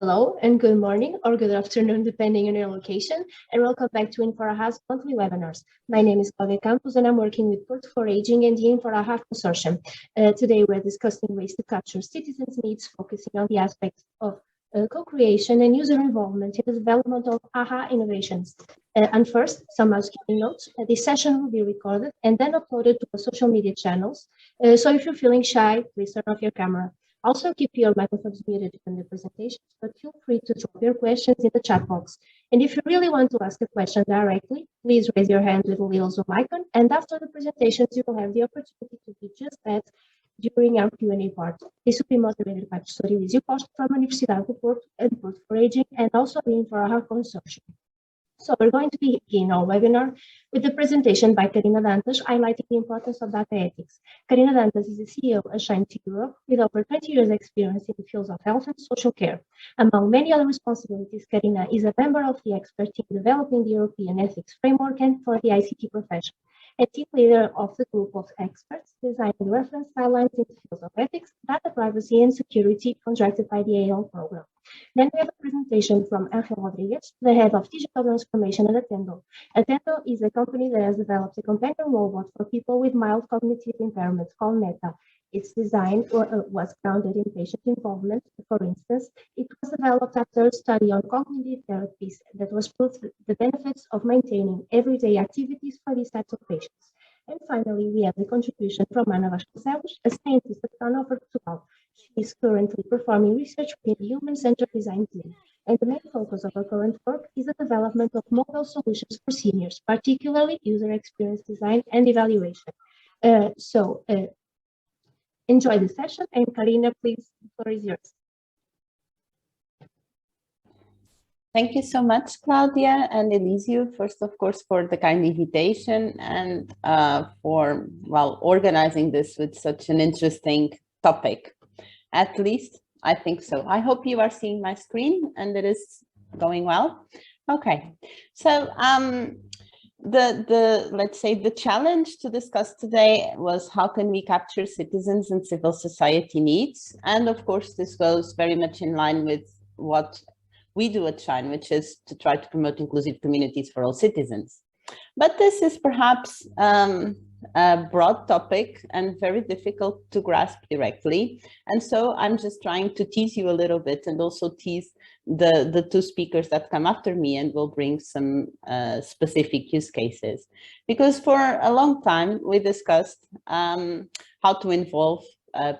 Hello and good morning or good afternoon, depending on your location, and welcome back to IN-4-AHA's monthly webinars. My name is Claudia Campos and I'm working with Porto4Ageing and IN-4-AHA consortium. Today we're discussing ways to capture citizens' needs, focusing on the aspects of co-creation and user involvement in the development of AHA innovations. And first, some housekeeping notes. This session will be recorded and then uploaded to our social media channels. So if you're feeling shy, please turn off your camera. Also, keep your microphones muted during the presentations, but feel free to drop your questions in the chat box. And if you really want to ask a question directly, please raise your hand with the little Zoom icon. And after the presentations, you will have the opportunity to do just that during our Q&A part. This will be moderated by Professor Elísio Costa from Universidade of Porto and Porto4Ageing, and also the IN-4-AHA consortium. So we're going to begin our webinar with the presentation by Carina Dantas, highlighting the importance of data ethics. Carina Dantas is the CEO of Atendo Europe, with over 20 years experience in the fields of health and social care. Among many other responsibilities, Carina is a member of the expert team developing the European ethics framework and for the ICT profession, a team leader of the group of experts designing reference guidelines in the fields of ethics, data privacy and security contracted by the AL program. Then we have a presentation from Àngel Rodrigues, the head of digital transformation at Atendo. Atendo is a company that has developed a companion robot for people with mild cognitive impairment called NETA. Its design was grounded in patient involvement. For instance, it was developed after a study on cognitive therapies that was proved the benefits of maintaining everyday activities for these types of patients. And finally, we have the contribution from Ana Vasconcelos, a scientist at Fraunhofer Portugal. She is currently performing research within the human-centered design team. And the main focus of her current work is the development of mobile solutions for seniors, particularly user experience design and evaluation. Enjoy the session, and Carina, please, the floor is yours. Thank you so much, Claudia and Elísio, first, of course, for the kind invitation and for, well, organizing this with such an interesting topic. At least, I think so. I hope you are seeing my screen and it is going well. Okay, so let's say the challenge to discuss today was how can we capture citizens and civil society needs? And of course, this goes very much in line with what we do at Shine, which is to try to promote inclusive communities for all citizens. But this is perhaps a broad topic and very difficult to grasp directly. And so I'm just trying to tease you a little bit and also tease the two speakers that come after me, and will bring some specific use cases. Because for a long time, we discussed how to involve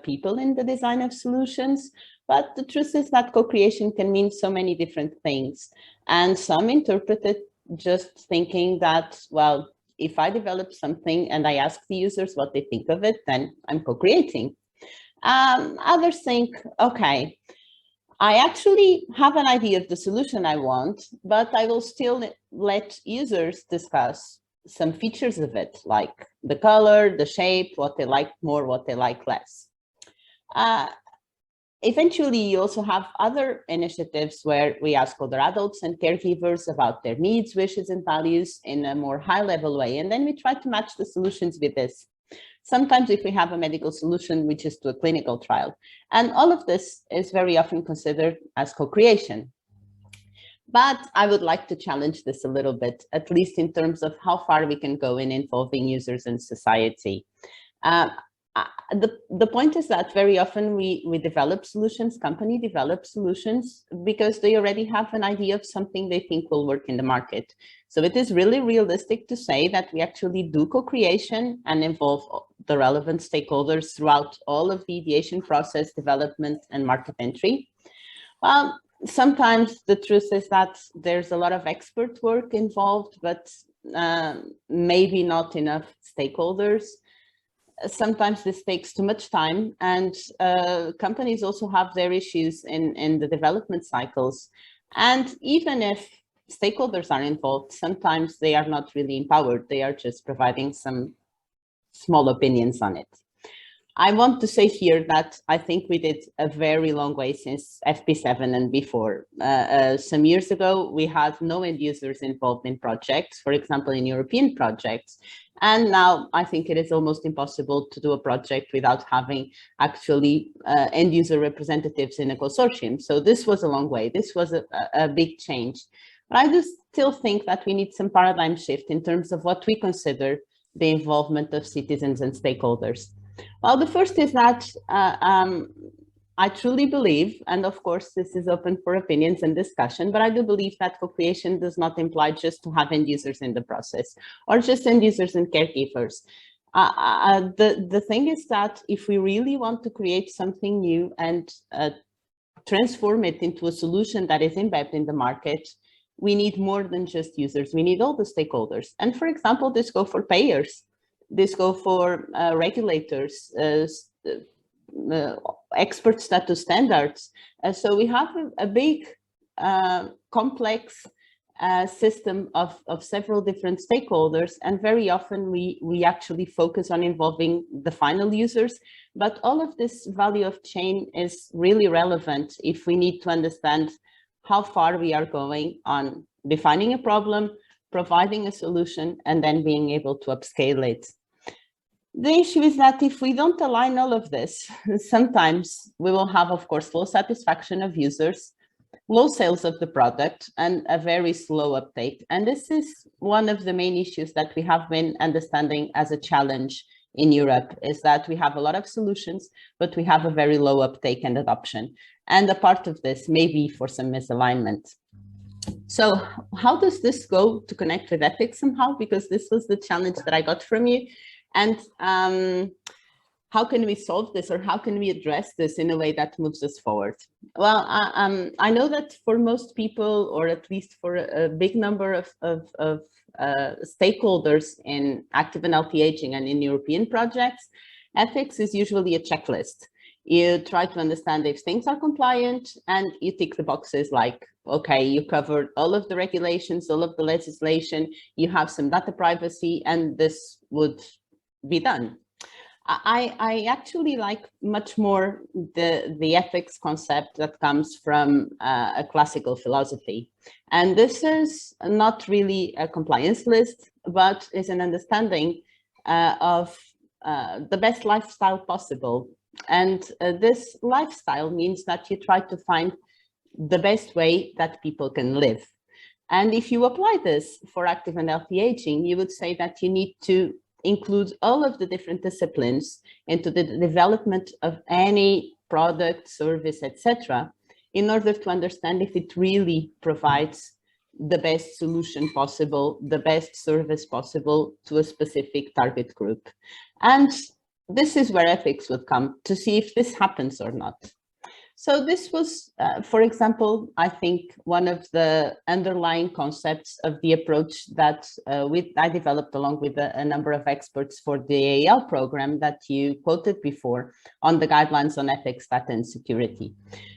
people in the design of solutions. But the truth is that co-creation can mean so many different things. And some interpret it just thinking that, well, if I develop something and I ask the users what they think of it, then I'm co-creating. Others think, okay, I actually have an idea of the solution I want, but I will still let users discuss some features of it, like the color, the shape, what they like more, what they like less. Eventually, you also have other initiatives where we ask older adults and caregivers about their needs, wishes, and values in a more high-level way. And then we try to match the solutions with this. Sometimes if we have a medical solution, we just do a clinical trial. And all of this is very often considered as co-creation. But I would like to challenge this a little bit, at least in terms of how far we can go in involving users and society. The point is that very often we develop solutions, company develop solutions because they already have an idea of something they think will work in the market. So it is really realistic to say that we actually do co-creation and involve the relevant stakeholders throughout all of the ideation process, development, and market entry. Well, sometimes the truth is that there's a lot of expert work involved, but maybe not enough stakeholders. Sometimes this takes too much time, and companies also have their issues in the development cycles. And even if stakeholders are involved, sometimes they are not really empowered. They are just providing some small opinions on it. I want to say here that I think we did a very long way since FP7 and before. Some years ago, we had no end users involved in projects, for example, in European projects. And now I think it is almost impossible to do a project without having actually end user representatives in a consortium. So this was a long way. This was a big change. But I do still think that we need some paradigm shift in terms of what we consider the involvement of citizens and stakeholders. Well, the first is that I truly believe, and of course this is open for opinions and discussion, but I do believe that co-creation does not imply just to have end users in the process or just end users and caregivers. The thing is that if we really want to create something new and transform it into a solution that is embedded in the market, we need more than just users. We need all the stakeholders. And for example, this goes for payers. This go for regulators, expert status standards. So we have a big, complex system of several different stakeholders, and very often we actually focus on involving the final users. But all of this value of chain is really relevant if we need to understand how far we are going on defining a problem, providing a solution, and then being able to upscale it. The issue is that if we don't align all of this, sometimes we will have, of course, low satisfaction of users, low sales of the product, and a very slow uptake. And this is one of the main issues that we have been understanding as a challenge in Europe, is that we have a lot of solutions, but we have a very low uptake and adoption. And a part of this may be for some misalignment. So how does this go to connect with ethics somehow? Because this was the challenge that I got from you. And how can we solve this, or how can we address this in a way that moves us forward? Well, I know that for most people, or at least for a big number of stakeholders in active and healthy aging and in European projects, ethics is usually a checklist. You try to understand if things are compliant, and you tick the boxes like, okay, you covered all of the regulations, all of the legislation, you have some data privacy, and this would be done. I actually like much more the ethics concept that comes from a classical philosophy. And this is not really a compliance list, but is an understanding of the best lifestyle possible. And this lifestyle means that you try to find the best way that people can live. And if you apply this for active and healthy aging, you would say that you need to include all of the different disciplines into the development of any product, service, etc., in order to understand if it really provides the best solution possible, the best service possible to a specific target group. And this is where ethics would come to see if this happens or not. So this was, for example, I think one of the underlying concepts of the approach that I developed along with a number of experts for the AAL program that you quoted before on the guidelines on ethics, data and security.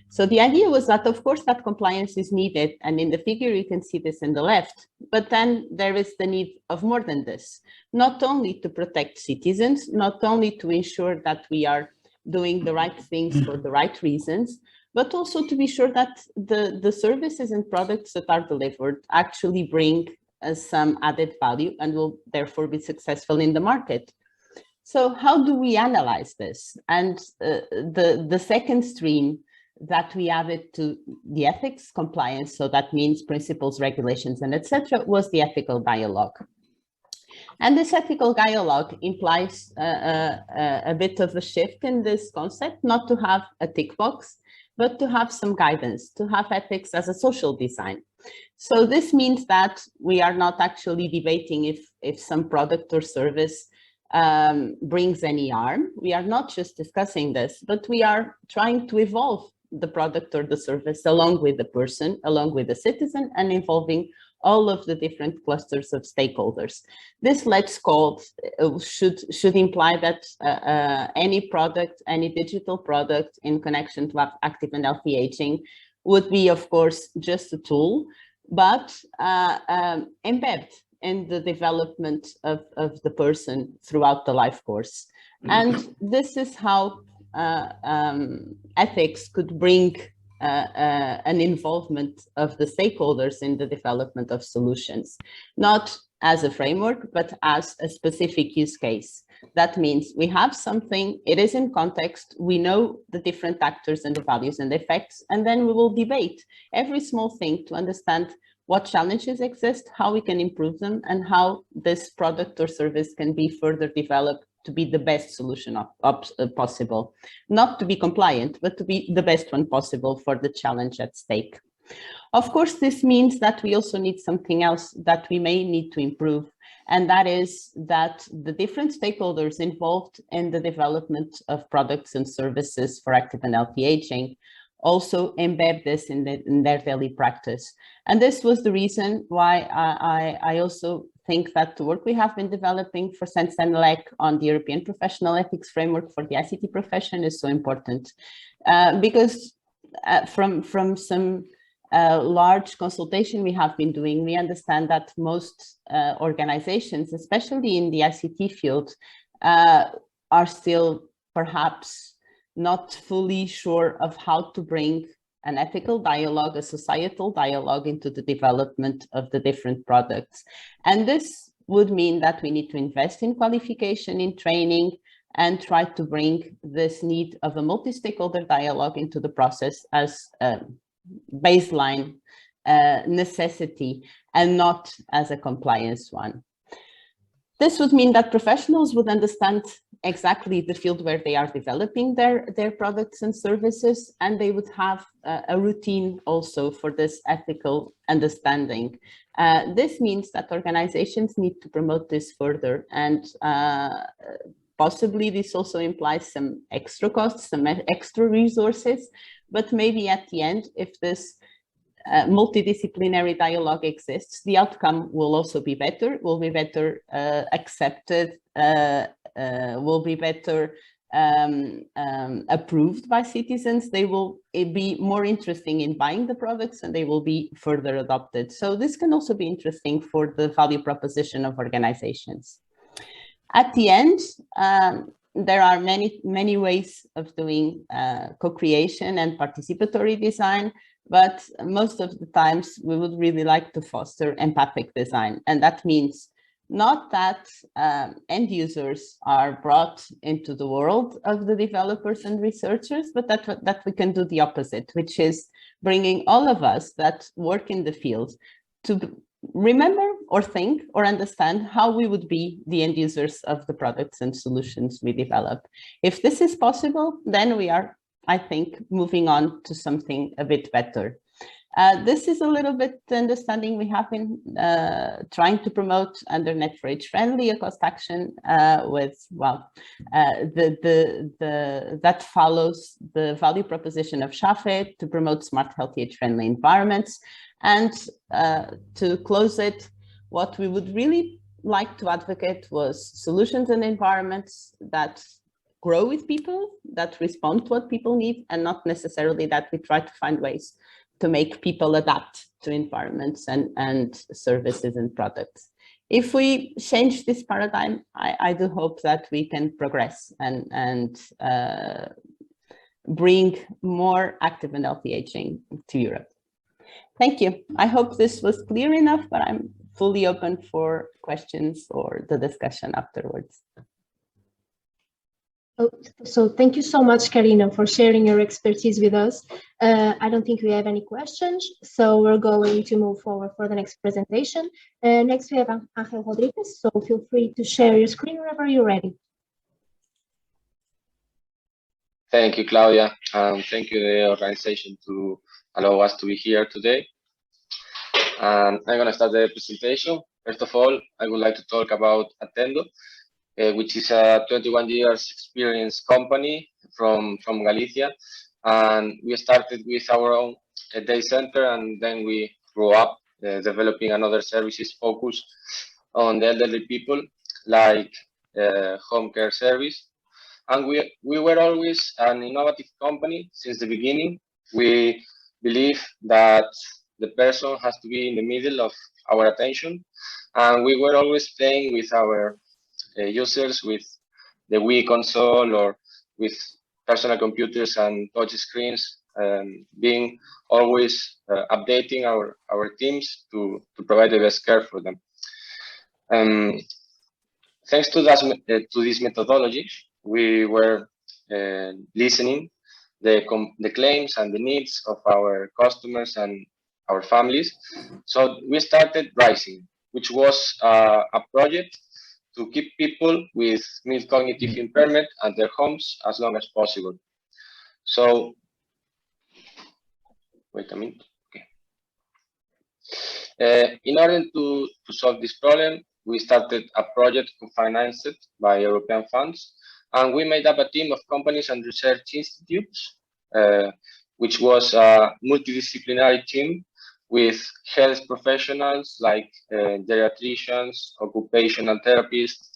So the idea was that, of course, that compliance is needed. And in the figure, you can see this in the left. But then there is the need of more than this, not only to protect citizens, not only to ensure that we are doing the right things for the right reasons, but also to be sure that the services and products that are delivered actually bring some added value and will therefore be successful in the market. So how do we analyze this? And the second stream that we added to the ethics compliance, so that means principles, regulations, and etc., was the ethical dialogue. And this ethical dialogue implies a bit of a shift in this concept, not to have a tick box, but to have some guidance, to have ethics as a social design. So this means that we are not actually debating if some product or service brings any harm. We are not just discussing this, but we are trying to evolve the product or the service along with the person, along with the citizen, and involving all of the different clusters of stakeholders. This let's call should imply that any product, any digital product in connection to active and healthy aging would be, of course, just a tool, but embed in the development of the person throughout the life course. And this is how ethics could bring an involvement of the stakeholders in the development of solutions, not as a framework, but as a specific use case. That means we have something, it is in context, we know the different actors and the values and the effects, and then we will debate every small thing to understand what challenges exist, how we can improve them, and how this product or service can be further developed to be the best solution possible. Not to be compliant, but to be the best one possible for the challenge at stake. Of course, this means that we also need something else that we may need to improve, and that is that the different stakeholders involved in the development of products and services for active and healthy aging also embed this in their daily practice. And this was the reason why I also think that the work we have been developing for Sensenelec on the European Professional Ethics Framework for the ICT profession is so important. Because from some large consultation we have been doing, we understand that most organizations, especially in the ICT field, are still perhaps not fully sure of how to bring an ethical dialogue, a societal dialogue into the development of the different products. And this would mean that we need to invest in qualification, in training, and try to bring this need of a multi-stakeholder dialogue into the process as a baseline necessity and not as a compliance one. This would mean that professionals would understand exactly the field where they are developing their products and services, and they would have a routine also for this ethical understanding. This means that organizations need to promote this further, and possibly this also implies some extra costs, some extra resources, but maybe at the end, if this multidisciplinary dialogue exists, the outcome will also be better, will be better accepted, will be better approved by citizens. They will be more interesting in buying the products, and they will be further adopted. So this can also be interesting for the value proposition of organizations. At the end, there are many ways of doing co-creation and participatory design, but most of the times we would really like to foster empathic design. And that means not that end users are brought into the world of the developers and researchers, but that we can do the opposite, which is bringing all of us that work in the field to remember or think or understand how we would be the end users of the products and solutions we develop. If this is possible, then we are, I think, moving on to something a bit better. This is a little bit the understanding we have been trying to promote under Net4Age Friendly, a cost action with, well, that follows the value proposition of SHAFE to promote smart, healthy, age-friendly environments. And to close it, what we would really like to advocate was solutions and environments that grow with people, that respond to what people need, and not necessarily that we try to find ways to make people adapt to environments and services and products. If we change this paradigm, I do hope that we can progress and bring more active and healthy aging to Europe. Thank you. I hope this was clear enough, but I'm fully open for questions or the discussion afterwards. So thank you so much, Carina, for sharing your expertise with us. I don't think we have any questions, so we're going to move forward for the next presentation. Next, we have Àngel Rodrigues, so feel free to share your screen whenever you're ready. Thank you, Claudia, and thank you, the organization, to allow us to be here today. I'm going to start the presentation. First of all, I would like to talk about Atendo, which is a 21 years experience company from Galicia. And we started with our own day center, and then we grew up developing another services focused on the elderly people, like home care service. And we were always an innovative company since the beginning. We believe that the person has to be in the middle of our attention, And we were always playing with our users with the Wii console or with personal computers and touch screens, being always updating our teams to provide the best care for them. Thanks to this methodology, we were listening the claims and the needs of our customers and our families. So we started Rising, which was a project to keep people with mild cognitive impairment at their homes as long as possible. So, wait a minute. Okay. In order to solve this problem, we started a project financed by European funds, and we made up a team of companies and research institutes, which was a multidisciplinary team with health professionals like geriatricians, occupational therapists,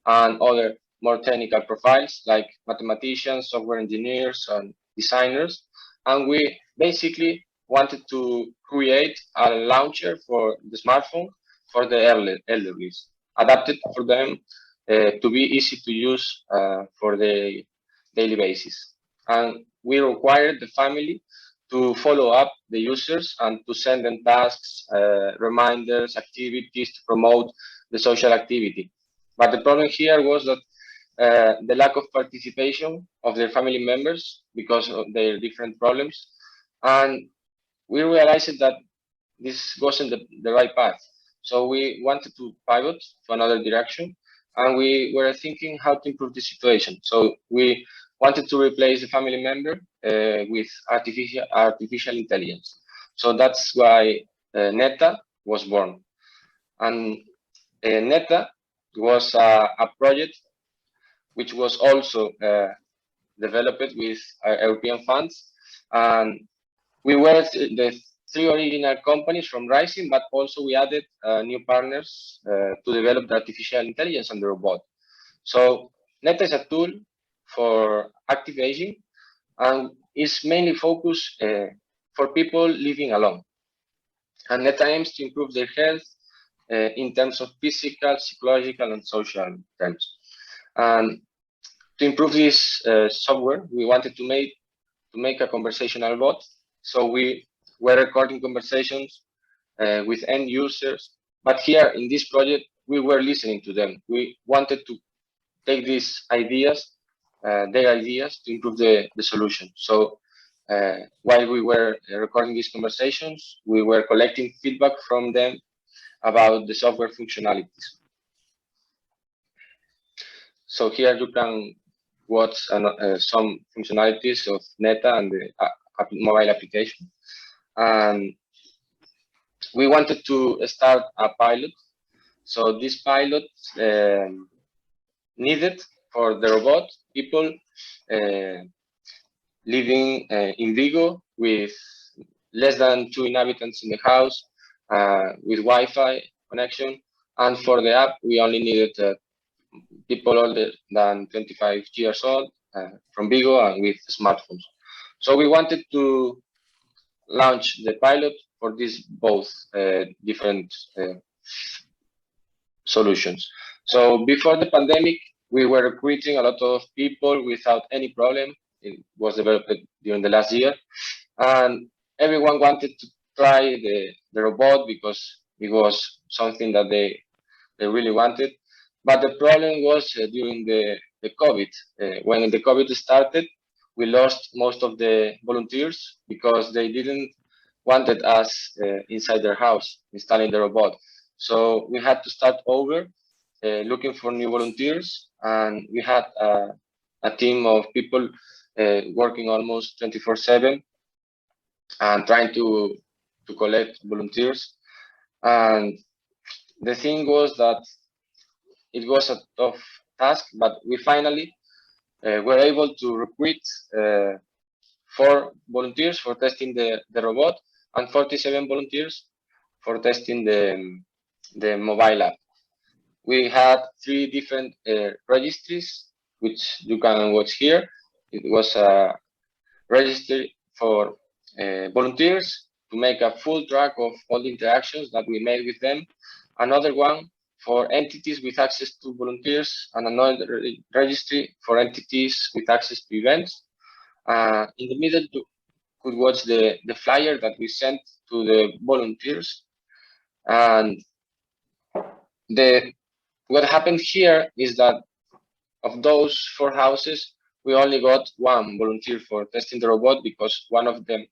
and other more technical profiles like mathematicians, software engineers, and designers. And we basically wanted to create a launcher for the smartphone for the elderly, adapted for them to be easy to use for the daily basis. And we required the family to follow up the users and to send them tasks, reminders, activities to promote the social activity. But the problem here was that the lack of participation of their family members because of their different problems. And we realized that this wasn't the right path. So we wanted to pivot to another direction, and we were thinking how to improve the situation. So we wanted to replace the family member with artificial intelligence. So that's why NETA was born. And NETA was a project which was also developed with European funds. And we were the 3 original companies from Rising, but also we added new partners to develop the artificial intelligence and the robot. So NETA is a tool for active aging and is mainly focused for people living alone. And NETA aims to improve their health in terms of physical, psychological, and social terms. And to improve this software, we wanted to make a conversational bot. So we were recording conversations with end users. But here in this project, we were listening to them. We wanted to take these ideas, their ideas, to improve the solution. So while we were recording these conversations, we were collecting feedback from them about the software functionalities. So here you can watch some functionalities of NETA and the mobile application. And we wanted to start a pilot. So this pilot needed for the robot people living in Vigo with less than 2 inhabitants in the house, with Wi-Fi connection. And for the app, we only needed people older than 25 years old from Vigo and with smartphones. So we wanted to launch the pilot for these both different solutions. So before the pandemic, we were recruiting a lot of people without any problem. It was developed during the last year, and everyone wanted to try the robot because it was something that they really wanted. But the problem was during the COVID. When the COVID started, we lost most of the volunteers because they didn't wanted us inside their house installing the robot. So we had to start over looking for new volunteers, and we had a team of people working almost 24/7 and trying to collect volunteers. And the thing was that it was a tough task, but we finally were able to recruit 4 volunteers for testing the robot and 47 volunteers for testing the mobile app. We had 3 different registries, which you can watch here. It was a registry for volunteers to make a full track of all the interactions that we made with them. Another one for entities with access to volunteers and another registry for entities with access to events. In the middle, you could watch the flyer that we sent to the volunteers. And what happened here is that of those 4 houses, we only got 1 volunteer for testing the robot because one of them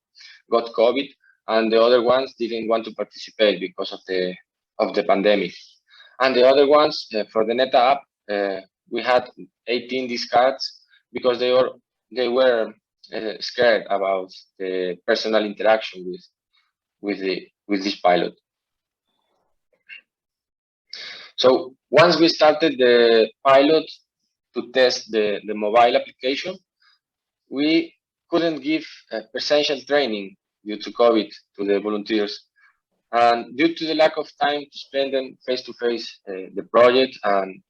got COVID and the other ones didn't want to participate because of the pandemic. And the other ones for the NETA app, we had 18 discards because they were scared about the personal interaction with this pilot. So once we started the pilot to test the mobile application, we couldn't give presential training due to COVID to the volunteers. And due to the lack of time to spend them face-to-face the project and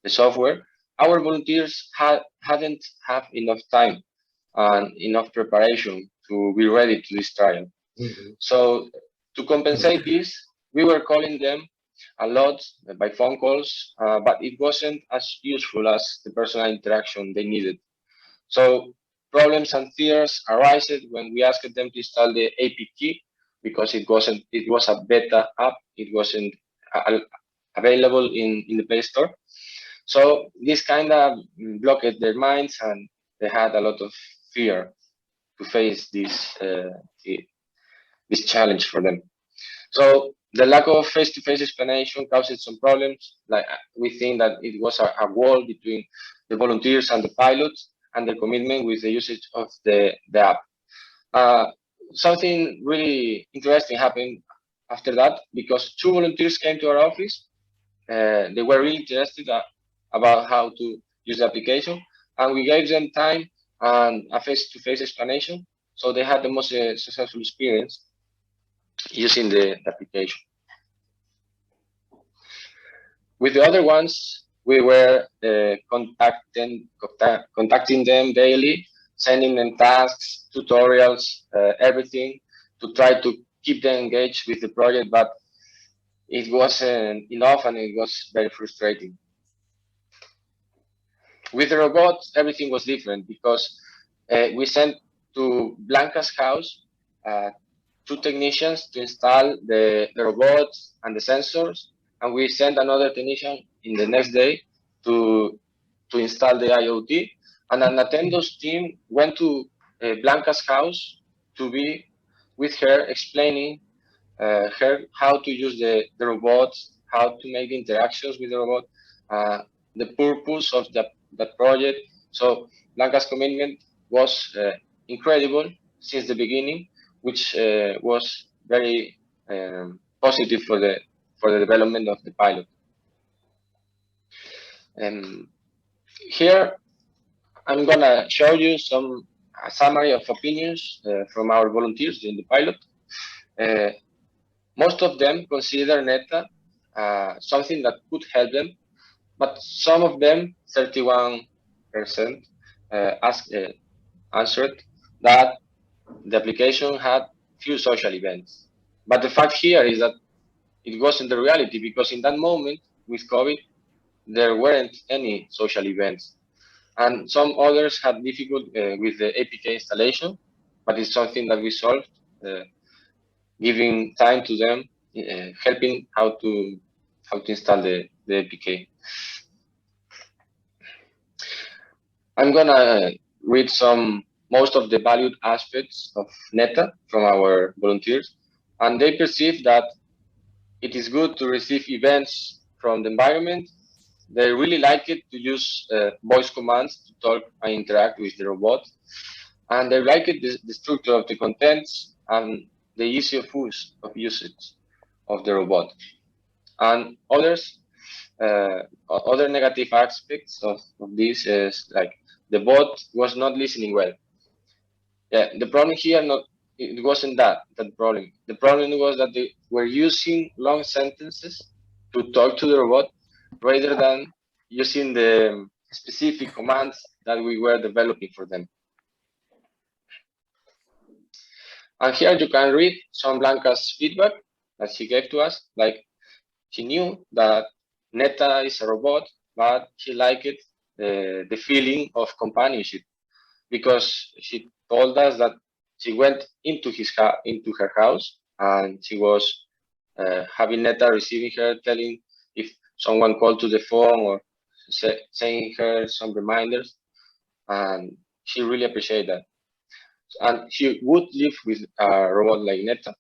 the software, our volunteers hadn't have enough time and enough preparation to be ready to this trial. So to compensate this, we were calling them a lot by phone calls, but it wasn't as useful as the personal interaction they needed. So problems and fears arose when we asked them to install the APK because it was a beta app. It wasn't available in the Play Store. So this kind of blocked their minds and they had a lot of fear to face this challenge for them. So the lack of face-to-face explanation caused some problems. Like we think that it was a wall between the volunteers and the pilots and the commitment with the usage of the app. Something really interesting happened after that because 2 volunteers came to our office. They were really interested about how to use the application, and we gave them time and a face-to-face explanation. So they had the most successful experience using the application. With the other ones, we were contacting them daily, sending them tasks, tutorials, everything to try to keep them engaged with the project, but it wasn't enough and it was very frustrating. With the robot, everything was different because we sent to Blanca's house 2 technicians to install the robots and the sensors, and we sent another technician in the next day to install the IoT. And an Atendo's team went to Blanca's house to be with her, explaining her how to use the robots, how to make the interactions with the robot, the purpose of that project. So Blanca's commitment was incredible since the beginning, which was very positive for the development of the pilot. Here, I'm gonna show you a summary of opinions from our volunteers in the pilot. Most of them consider NETA something that could help them, but some of them, 31%, answered that the application had few social events. But the fact here is that it wasn't the reality, because in that moment with COVID, there weren't any social events. And some others had difficulty with the APK installation, but it's something that we solved, giving time to them, helping how to install the APK. I'm gonna read most of the valued aspects of NETA from our volunteers, and they perceive that it is good to receive events from the environment. They really like it to use voice commands to talk and interact with the robot, and they like it the structure of the contents and the ease of usage of the robot. And other negative aspects of this is like the bot was not listening well. Yeah, the problem here it wasn't that problem. The problem was that they were using long sentences to talk to the robot rather than using the specific commands that we were developing for them. And here you can read some Blanca's feedback that she gave to us. Like, she knew that NETA is a robot, but she liked the feeling of companionship, because she told us that she went into her house, and she was having NETA receiving her, telling if someone called to the phone, or saying her some reminders, and she really appreciated that. And she would live with a robot like NETA,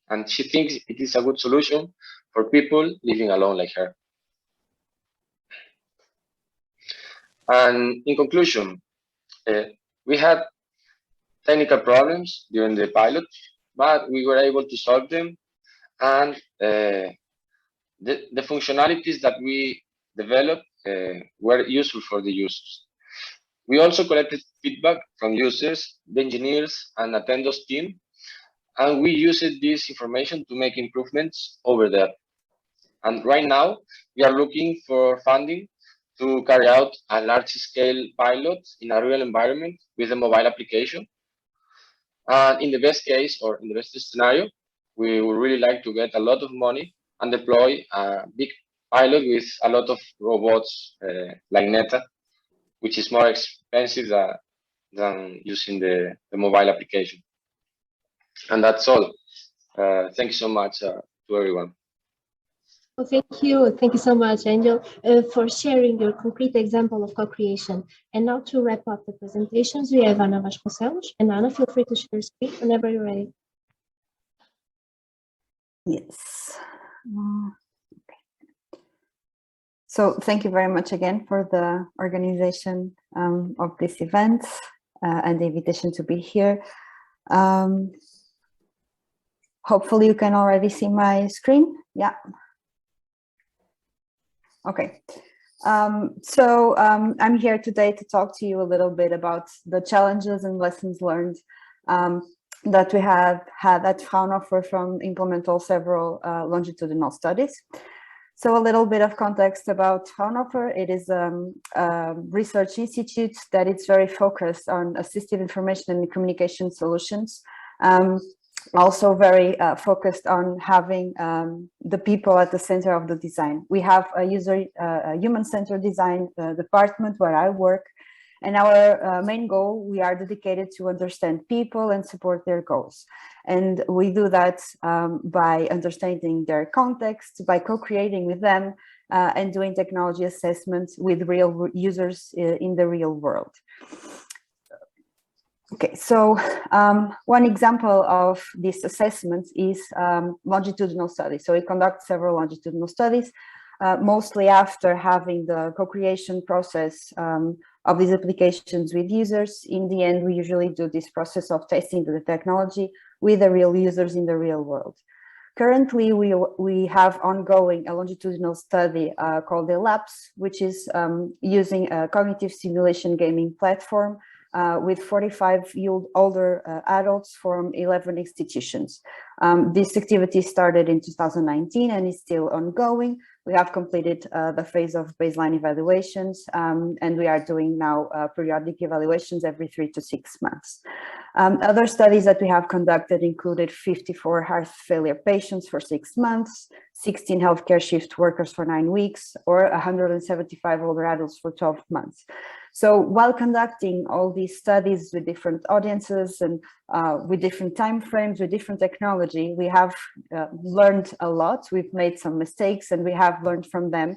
and she thinks it is a good solution for people living alone like her. And in conclusion, we had technical problems during the pilot, but we were able to solve them, and the functionalities that we developed were useful for the users. We also collected feedback from users, the engineers, and Atendo's team, and we used this information to make improvements over there. And right now, we are looking for funding to carry out a large-scale pilot in a real environment with a mobile application. And in the best case, or in the best scenario, we would really like to get a lot of money and deploy a big pilot with a lot of robots like NETA, which is more expensive than using the mobile application. And that's all. Thank you so much to everyone. Well, thank you. Thank you so much, Àngel, for sharing your concrete example of co-creation. And now to wrap up the presentations, we have Ana Vasconcelos. And Ana, feel free to share your screen whenever you're ready. Yes. Okay. So thank you very much again for the organization of this event and the invitation to be here. Hopefully you can already see my screen. Yeah. Okay. I'm here today to talk to you a little bit about the challenges and lessons learned that we have had at Fraunhofer from implementing several longitudinal studies. So a little bit of context about Fraunhofer. It is a research institute that is very focused on assistive information and communication solutions. Also very focused on having the people at the center of the design. We have a human-centered design department where I work, and our main goal, we are dedicated to understand people and support their goals. And we do that by understanding their context, by co-creating with them, and doing technology assessments with real users in the real world. Okay, so one example of this assessment is longitudinal studies. So we conduct several longitudinal studies, mostly after having the co-creation process of these applications with users. In the end, we usually do this process of testing the technology with the real users in the real world. Currently, we have ongoing a longitudinal study called ELAPS, which is using a cognitive simulation gaming platform with 45 older adults from 11 institutions. This activity started in 2019 and is still ongoing. We have completed the phase of baseline evaluations, and we are doing now periodic evaluations every 3 to 6 months. Other studies that we have conducted included 54 heart failure patients for 6 months, 16 healthcare shift workers for 9 weeks, or 175 older adults for 12 months. So while conducting all these studies with different audiences and with different timeframes, with different technology, we have learned a lot. We've made some mistakes and we have learned from them.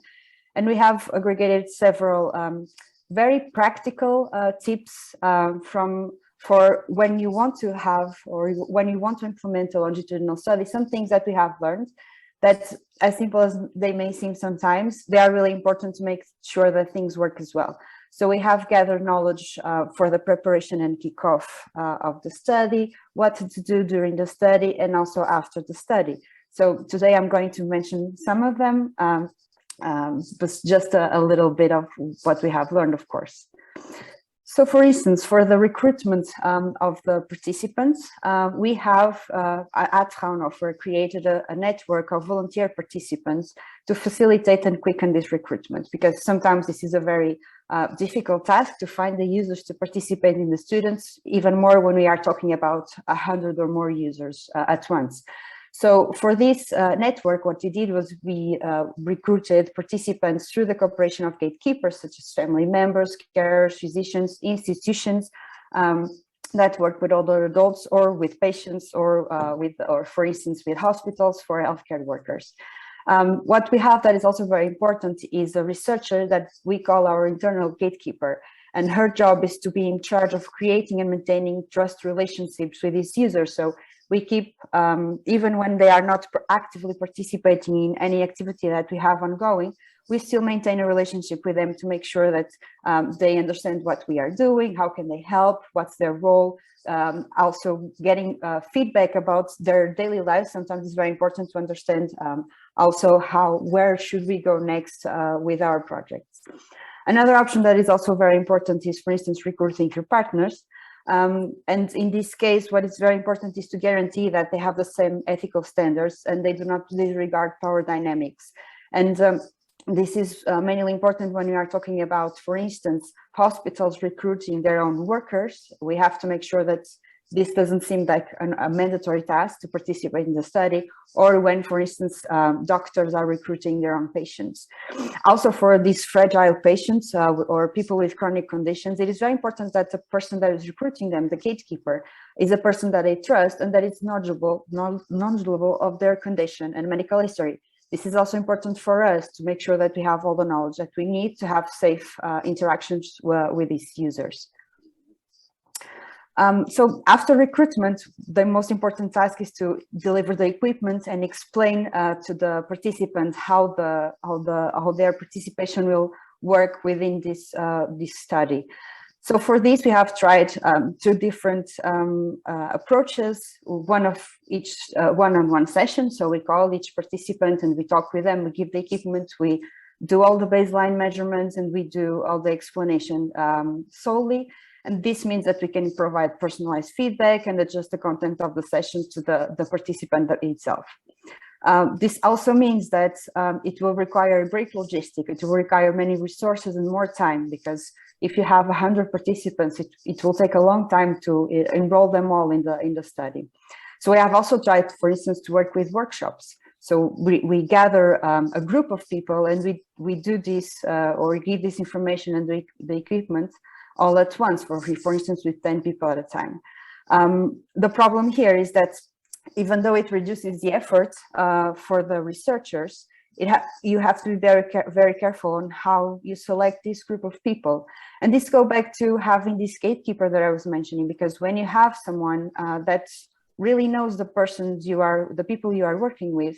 And we have aggregated several very practical tips for when you want to have, or when you want to implement a longitudinal study, some things that we have learned that, as simple as they may seem sometimes, they are really important to make sure that things work as well. So we have gathered knowledge for the preparation and kickoff of the study, what to do during the study, and also after the study. So today I'm going to mention some of them, but just a little bit of what we have learned, of course. So for instance, for the recruitment of the participants, we have at Fraunhofer created a network of volunteer participants to facilitate and quicken this recruitment, because sometimes this is a very difficult task to find the users to participate in the students, even more when we are talking about 100 or more users at once. So for this network, what we did was we recruited participants through the cooperation of gatekeepers, such as family members, carers, physicians, institutions that work with older adults or with patients or for instance, with hospitals for healthcare workers. What we have that is also very important is a researcher that we call our internal gatekeeper. And her job is to be in charge of creating and maintaining trust relationships with these users. So we keep, even when they are not actively participating in any activity that we have ongoing, we still maintain a relationship with them to make sure that they understand what we are doing, how can they help, what's their role, also getting feedback about their daily lives. Sometimes it's very important to understand also where should we go next with our projects. Another option that is also very important is, for instance, recruiting your partners. And in this case, what is very important is to guarantee that they have the same ethical standards and they do not disregard power dynamics. And this is mainly important when we are talking about, for instance, hospitals recruiting their own workers. We have to make sure that this doesn't seem like a mandatory task to participate in the study, or when, for instance, doctors are recruiting their own patients. Also, for these fragile patients or people with chronic conditions, it is very important that the person that is recruiting them, the gatekeeper, is a person that they trust and that is knowledgeable of their condition and medical history. This is also important for us to make sure that we have all the knowledge that we need to have safe interactions with these users. So after recruitment, the most important task is to deliver the equipment and explain to the participants how their participation will work within this study. So for this, we have tried two different approaches, one of each one-on-one session. So we call each participant and we talk with them, we give the equipment, we do all the baseline measurements, and we do all the explanation solely. And this means that we can provide personalized feedback and adjust the content of the session to the participant itself. This also means that it will require a great logistic. It will require many resources and more time, because if you have 100 participants, it will take a long time to enroll them all in the study. So we have also tried, for instance, to work with workshops. So we gather a group of people and we do this or give this information and the equipment all at once, for instance, with 10 people at a time. The problem here is that even though it reduces the effort for the researchers, you have to be very careful on how you select this group of people. And this goes back to having this gatekeeper that I was mentioning, because when you have someone that really knows the people you are working with,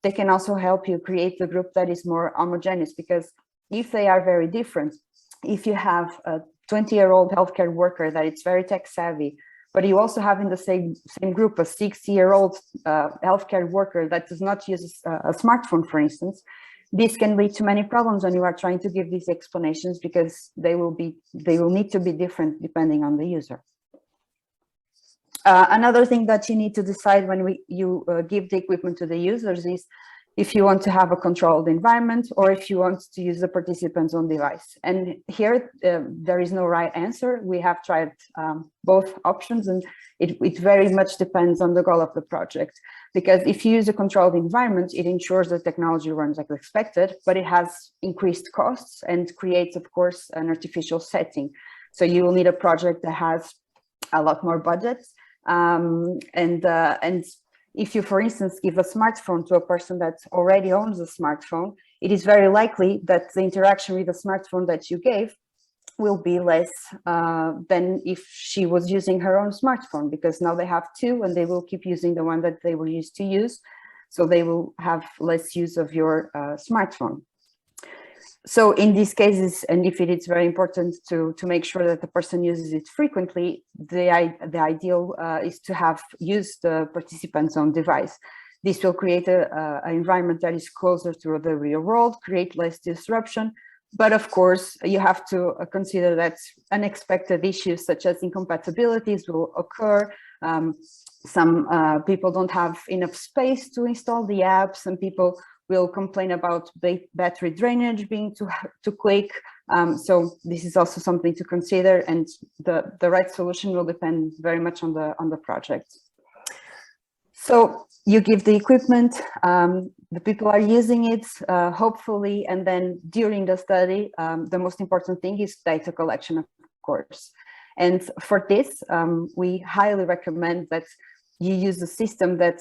they can also help you create the group that is more homogeneous. Because if they are very different, if you have a 20-year-old healthcare worker that is very tech savvy, but you also have in the same group a 60-year-old healthcare worker that does not use a smartphone, for instance, this can lead to many problems when you are trying to give these explanations, because they will need to be different depending on the user. Another thing that you need to decide when you give the equipment to the users is if you want to have a controlled environment or if you want to use the participant's own device. And here, there is no right answer. We have tried both options, and it very much depends on the goal of the project. Because if you use a controlled environment, it ensures the technology runs like expected, but it has increased costs and creates, of course, an artificial setting. So you will need a project that has a lot more budgets. And if you, for instance, give a smartphone to a person that already owns a smartphone, it is very likely that the interaction with the smartphone that you gave will be less than if she was using her own smartphone, because now they have two and they will keep using the one that they were used to use. So they will have less use of your smartphone. So in these cases, and if it is very important to make sure that the person uses it frequently, the ideal is to have used the participant's own device. This will create an environment that is closer to the real world, create less disruption. But of course, you have to consider that unexpected issues such as incompatibilities will occur. Some people don't have enough space to install the app. Some people will complain about battery drainage being too quick. So this is also something to consider, and the right solution will depend very much on the project. So you give the equipment, the people are using it, hopefully, and then during the study, the most important thing is data collection, of course. And for this, we highly recommend that you use a system that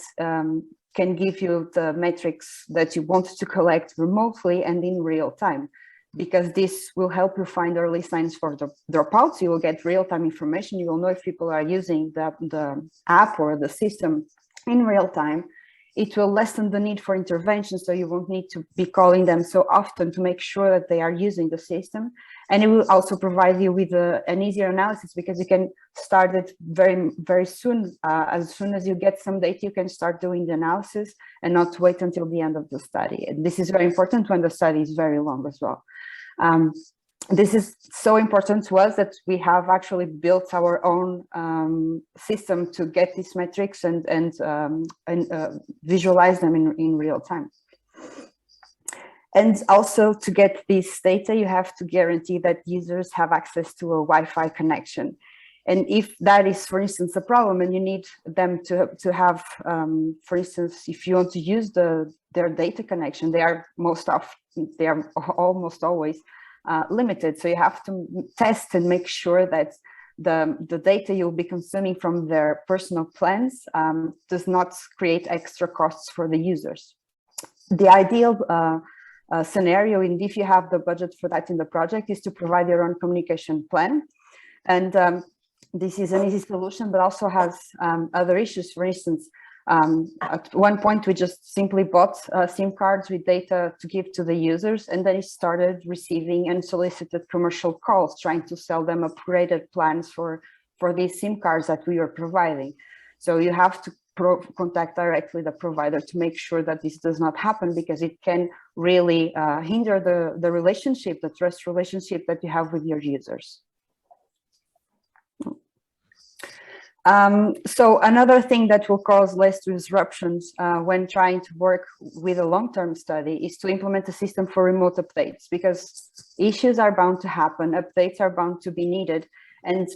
can give you the metrics that you want to collect remotely and in real time, because this will help you find early signs for the dropouts. You will get real-time information. You will know if people are using the app or the system in real time. It will lessen the need for intervention, so you won't need to be calling them so often to make sure that they are using the system. And it will also provide you with an easier analysis, because you can start it very soon. As soon as you get some data, you can start doing the analysis and not wait until the end of the study. And this is very important when the study is very long as well. This is so important to us that we have actually built our own system to get these metrics and visualize them in real time. And also, to get this data, you have to guarantee that users have access to a Wi-Fi connection. And if that is, for instance, a problem, and you need them to have, for instance, if you want to use their data connection, they are almost always limited. So you have to test and make sure that the data you'll be consuming from their personal plans does not create extra costs for the users. The ideal scenario, and if you have the budget for that in the project, is to provide your own communication plan. And this is an easy solution, but also has other issues. For instance, at one point, we just simply bought SIM cards with data to give to the users, and then it started receiving unsolicited commercial calls trying to sell them upgraded plans for these SIM cards that we were providing. So you have to contact directly the provider to make sure that this does not happen, because it can really hinder the relationship, the trust relationship that you have with your users. So another thing that will cause less disruptions when trying to work with a long-term study is to implement a system for remote updates, because issues are bound to happen, updates are bound to be needed, and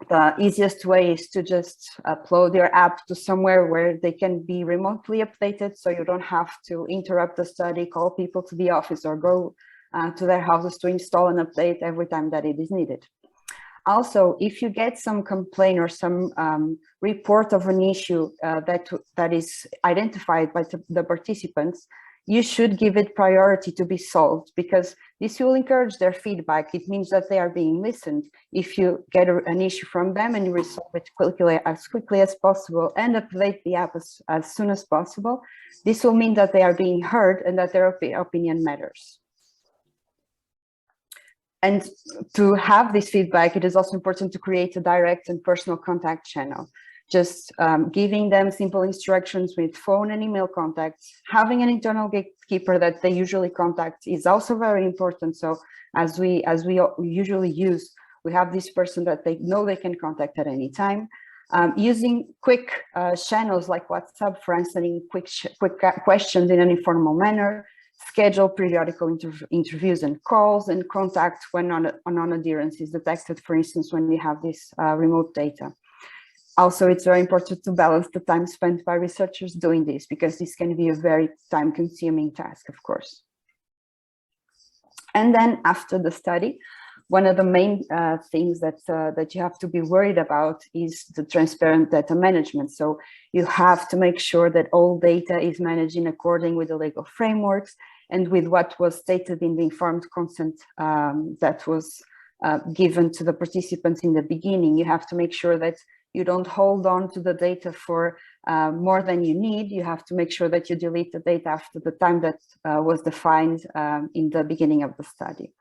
the easiest way is to just upload your app to somewhere where they can be remotely updated, so you don't have to interrupt the study, call people to the office, or go to their houses to install an update every time that it is needed. Also, if you get some complaint or some report of an issue that is identified by the participants, you should give it priority to be solved, because this will encourage their feedback. It means that they are being listened. If you get an issue from them and you resolve it as quickly as possible and update the app as soon as possible, this will mean that they are being heard and that their opinion matters. And to have this feedback, it is also important to create a direct and personal contact channel. Just giving them simple instructions with phone and email contacts. Having an internal gatekeeper that they usually contact is also very important. So as we usually use, we have this person that they know they can contact at any time. Using quick channels like WhatsApp for answering quick questions in an informal manner. Schedule periodical interviews and calls, and contact when non-adherence is detected, for instance, when we have this remote data. Also, it's very important to balance the time spent by researchers doing this, because this can be a very time-consuming task, of course. And then after the study, one of the main things that you have to be worried about is the transparent data management. So you have to make sure that all data is managed in accordance with the legal frameworks and with what was stated in the informed consent that was given to the participants in the beginning. You have to make sure that you don't hold on to the data for more than you need. You have to make sure that you delete the data after the time that was defined in the beginning of the study.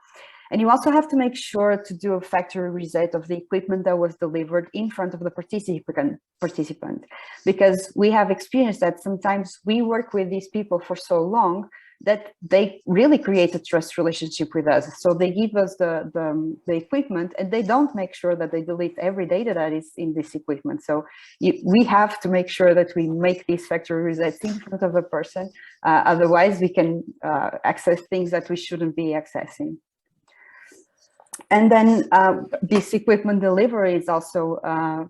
And you also have to make sure to do a factory reset of the equipment that was delivered in front of the participant, because we have experienced that sometimes we work with these people for so long that they really create a trust relationship with us. So they give us the equipment, and they don't make sure that they delete every data that is in this equipment. So we have to make sure that we make these factory resets in front of a person. Otherwise, we can access things that we shouldn't be accessing. And then this equipment delivery is also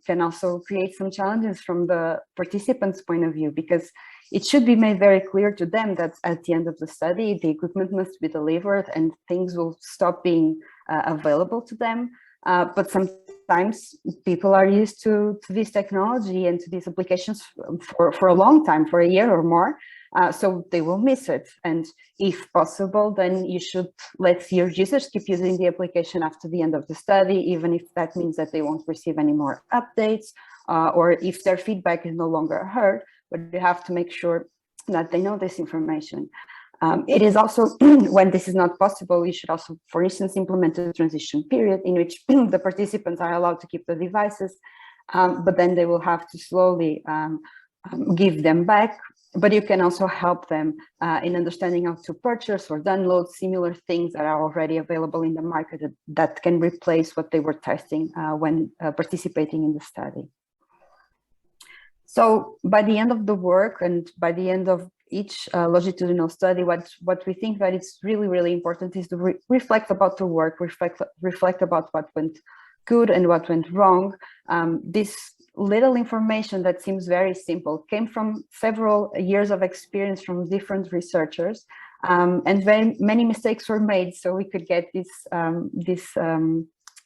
can also create some challenges from the participants' point of view, because it should be made very clear to them that at the end of the study, the equipment must be delivered and things will stop being available to them. But sometimes people are used to this technology and to these applications for a long time, for a year or more. So they will miss it. And if possible, then you should let your users keep using the application after the end of the study, even if that means that they won't receive any more updates, or if their feedback is no longer heard, but you have to make sure that they know this information. It is also, when this is not possible, you should also, for instance, implement a transition period in which the participants are allowed to keep the devices, but then they will have to slowly give them back. But you can also help them in understanding how to purchase or download similar things that are already available in the market that can replace what they were testing when participating in the study. So by the end of the work and by the end of each longitudinal study, what we think that it's really, really important is to reflect about the work, reflect about what went good and what went wrong. This little information that seems very simple came from several years of experience from different researchers, and very many mistakes were made, so we could get this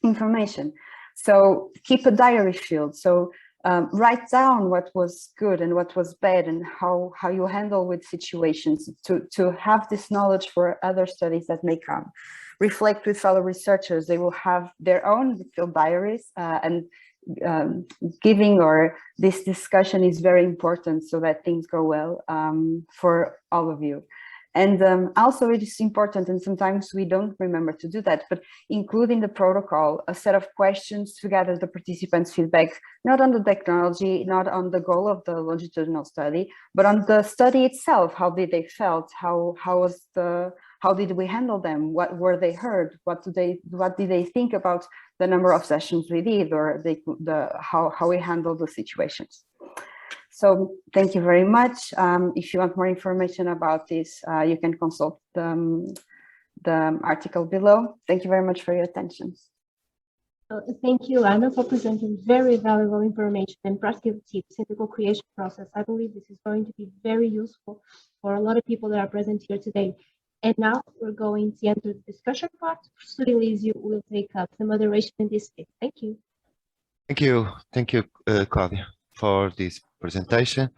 information. So keep a diary field. So write down what was good and what was bad and how you handle with situations to have this knowledge for other studies that may come. Reflect with fellow researchers. They will have their own field diaries, and giving or this discussion is very important so that things go well for all of you. And also it is important, and sometimes we don't remember to do that, but include in the protocol a set of questions to gather the participants' feedback, not on the technology, not on the goal of the longitudinal study, but on the study itself. How did they felt? How did we handle them? What were they heard? What did they think about the number of sessions we did, or how we handled the situations? So thank you very much. If you want more information about this, you can consult the article below. Thank you very much for your attention. Thank you, Anna, for presenting very valuable information and practical tips in the co-creation process. I believe this is going to be very useful for a lot of people that are present here today. And now we're going to enter the discussion part. So Elísio will take up the moderation in this case. Thank you. Thank you, Claudia, for this presentation.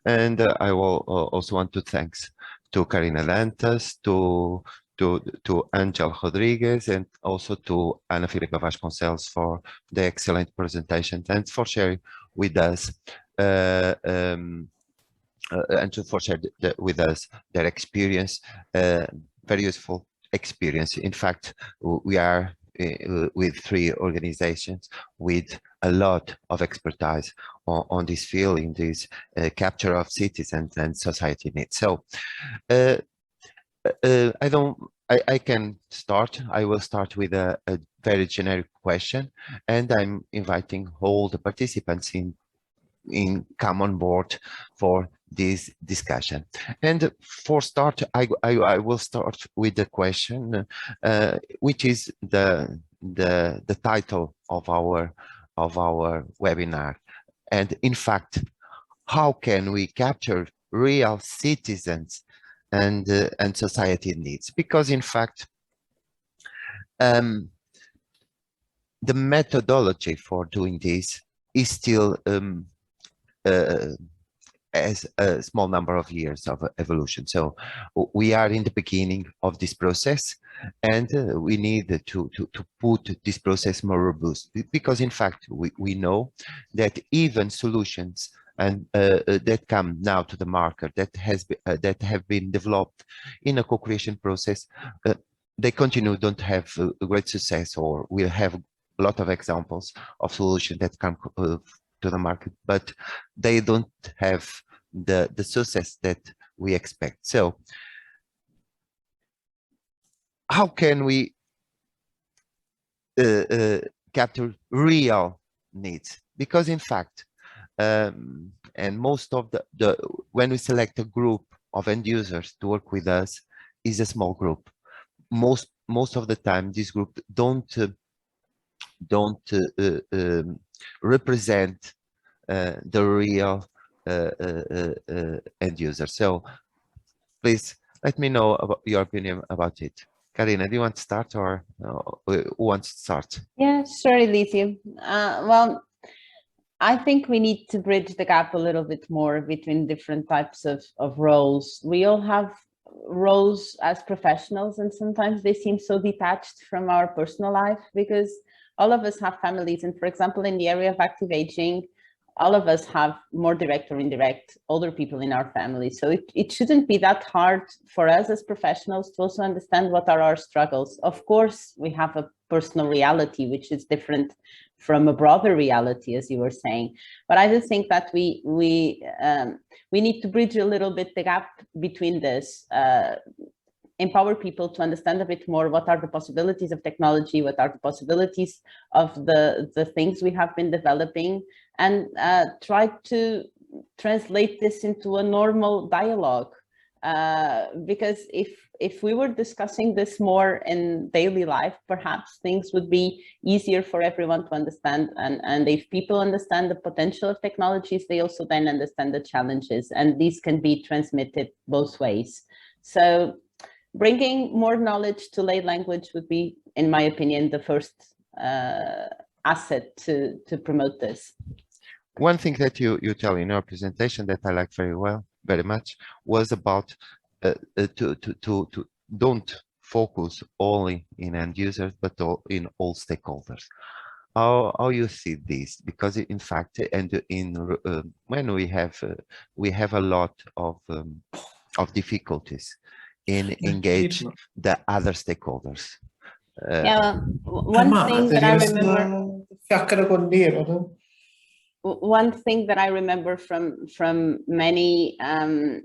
And I will also want to thanks to Carina Dantas, to Àngel Rodrigues, and also to Ana Filipa Vasconcelos for the excellent presentation and for sharing with us their experience, very useful experience. In fact, we are with 3 organizations with a lot of expertise on this field, in this capture of citizens and society needs. So I can start. I will start with a very generic question, and I'm inviting all the participants in come on board for this discussion. And for start, I will start with the question, which is the title of our webinar. And in fact, how can we capture real citizens and society needs? Because in fact, the methodology for doing this is still as a small number of years of evolution. So we are in the beginning of this process, and we need to put this process more robust, because in fact we know that even solutions and that come now to the market that have been developed in a co-creation process, they don't have a great success, or will have a lot of examples of solutions that come to the market, but they don't have the success that we expect. So how can we capture real needs? Because in fact, and most of when we select a group of end users to work with us, is a small group. Most of the time, this group don't don't represent the real end user. So please let me know about your opinion about it. Carina, do you want to start, or who wants to start? Yeah, sure, Elísio. Well, I think we need to bridge the gap a little bit more between different types of roles. We all have roles as professionals, and sometimes they seem so detached from our personal life, because all of us have families. And for example, in the area of active aging, all of us have more direct or indirect older people in our family. So it shouldn't be that hard for us as professionals to also understand what are our struggles. Of course, we have a personal reality, which is different from a broader reality, as you were saying. But I just think that we need to bridge a little bit the gap between this, empower people to understand a bit more what are the possibilities of technology, what are the possibilities of the things we have been developing, and try to translate this into a normal dialogue. Because if we were discussing this more in daily life, perhaps things would be easier for everyone to understand. And if people understand the potential of technologies, they also then understand the challenges, and these can be transmitted both ways. So bringing more knowledge to lay language would be, in my opinion, the first asset to promote this. One thing that you tell in your presentation that I like very much, was about to don't focus only in end users, but in all stakeholders. How you see this? Because in fact, and in when we have a lot of difficulties in engage the other stakeholders. Yeah, one thing that I remember. One thing that I remember from many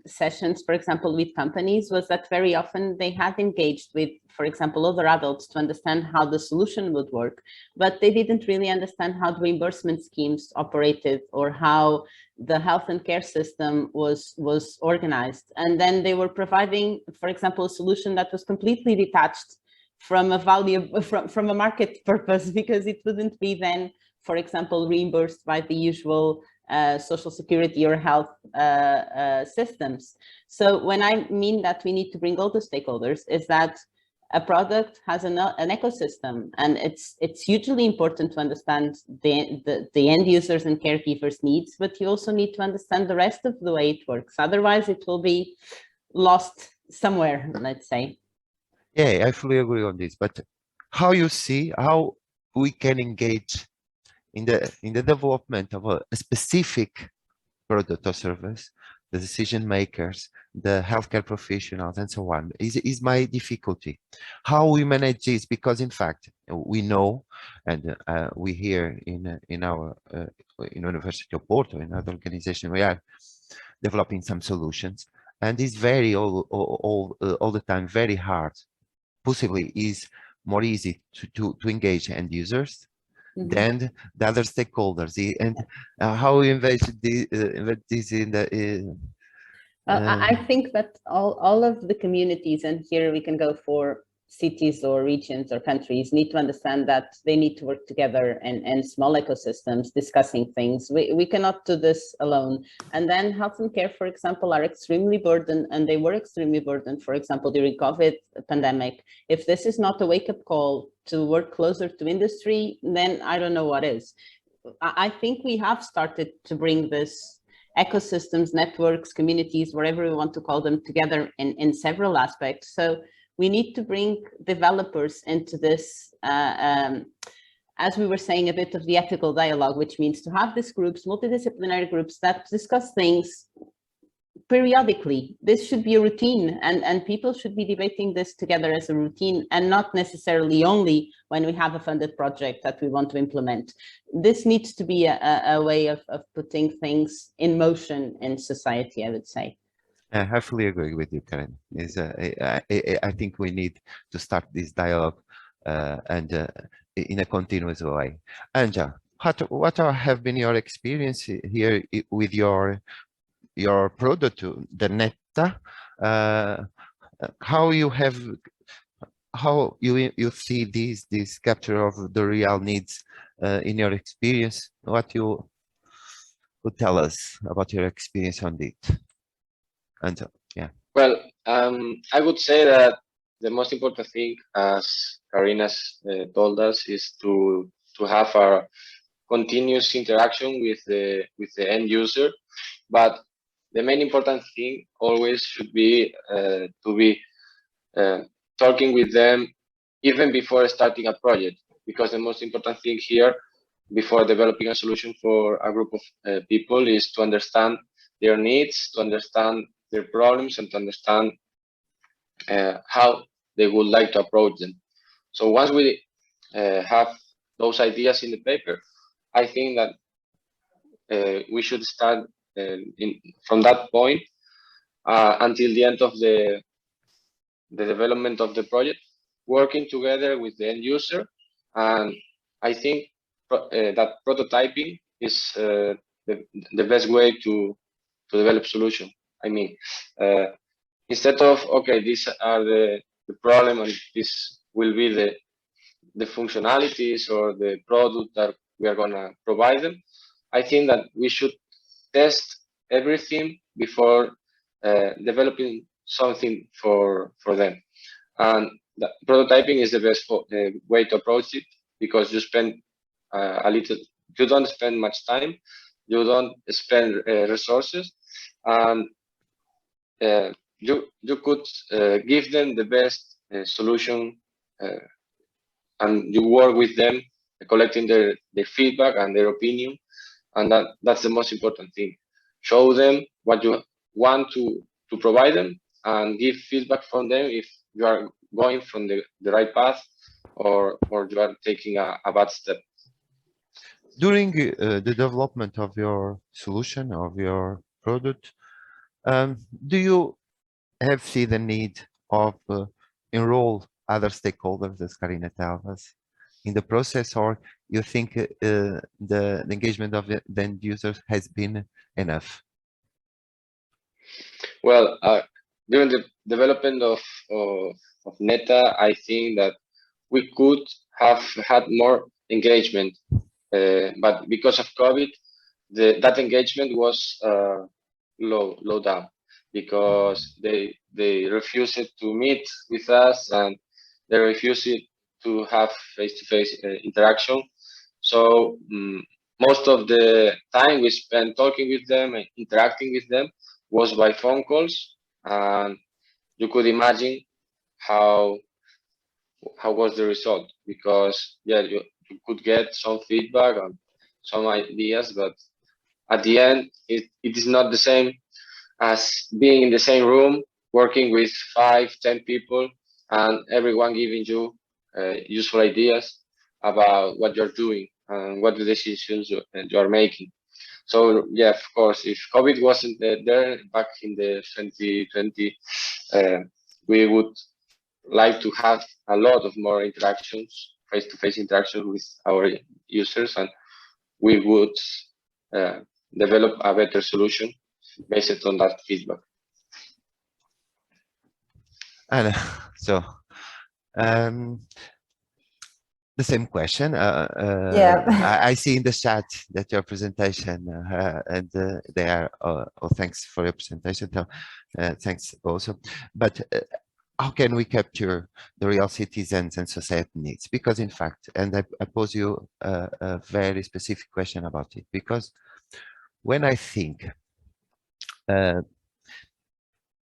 sessions, for example, with companies, was that very often they had engaged with, for example, other adults to understand how the solution would work, but they didn't really understand how the reimbursement schemes operated or how the health and care system was organized. And then they were providing, for example, a solution that was completely detached from a value, from a market purpose, because it wouldn't be then, for example, reimbursed by the usual social security or health systems. So when I mean that we need to bring all the stakeholders, is that a product has an ecosystem, and it's hugely important to understand the end users and caregivers' needs, but you also need to understand the rest of the way it works. Otherwise, it will be lost somewhere, let's say. Yeah, I fully agree on this. But how you see how we can engage in the development of a specific product or service, the decision makers, the healthcare professionals, and so on, is my difficulty. How we manage this, because in fact we know, and we here in our University of Porto, in other organization, we are developing some solutions, and it's very all the time very hard. Possibly is more easy to engage end users than the other stakeholders, and how we invest this in the. I think that all of the communities, and here we can go for cities or regions or countries, need to understand that they need to work together in small ecosystems, discussing things. We cannot do this alone. And then health and care, for example, are extremely burdened, and they were extremely burdened, for example, during COVID pandemic. If this is not a wake-up call to work closer to industry, then I don't know what is. I think we have started to bring this ecosystems, networks, communities, whatever we want to call them, together in several aspects. So we need to bring developers into this, as we were saying, a bit of the ethical dialogue, which means to have these groups, multidisciplinary groups, that discuss things periodically. This should be a routine, and people should be debating this together as a routine, and not necessarily only when we have a funded project that we want to implement. This needs to be a way of putting things in motion in society, I would say. I fully agree with you, Karen. I think we need to start this dialogue and in a continuous way. Anja, what have been your experience here with your product, the NETA? How how you see this capture of the real needs in your experience? What you could tell us about your experience on it? And yeah. Well, I would say that the most important thing, as Carina's told us, is to have a continuous interaction with the end user. But the main important thing always should be to be talking with them even before starting a project, because the most important thing here before developing a solution for a group of people is to understand their needs, to understand their problems, and to understand how they would like to approach them. So once we have those ideas in the paper, I think that we should start from that point until the end of the development of the project, working together with the end user. And I think that prototyping is the best way to develop solution. I mean, instead of, okay, these are the problem and this will be the functionalities or the product that we are gonna provide them, I think that we should test everything before developing something for them. And the prototyping is the best way to approach it, because you spend you don't spend much time, you don't spend resources, and you could give them the best solution, and you work with them, collecting their feedback and their opinion, and that's the most important thing. Show them what you want to provide them, and give feedback from them if you are going from the right path or you are taking a bad step. During the development of your solution, of your product, do you have seen the need of enroll other stakeholders, as Carina tells us, in the process, or you think the engagement of the end users has been enough? Well, during the development of NETA, I think that we could have had more engagement, but because of COVID, that engagement was low down, because they refused to meet with us, and they refused to have face-to-face interaction. So most of the time we spent talking with them and interacting with them was by phone calls, and you could imagine how was the result, because yeah, you could get some feedback and some ideas, but at the end it is not the same as being in the same room working with 5-10 people and everyone giving you useful ideas about what you're doing and what the decisions you are making. So yeah, of course, if COVID wasn't there back in the 2020, we would like to have a lot of more interactions, face-to-face interactions with our users, and we would develop a better solution based on that feedback. And so the same question. I see in the chat that your presentation and they are. Oh, thanks for your presentation. Thanks also. But how can we capture the real citizens and society needs? Because in fact, and I pose you a very specific question about it. Because when I think,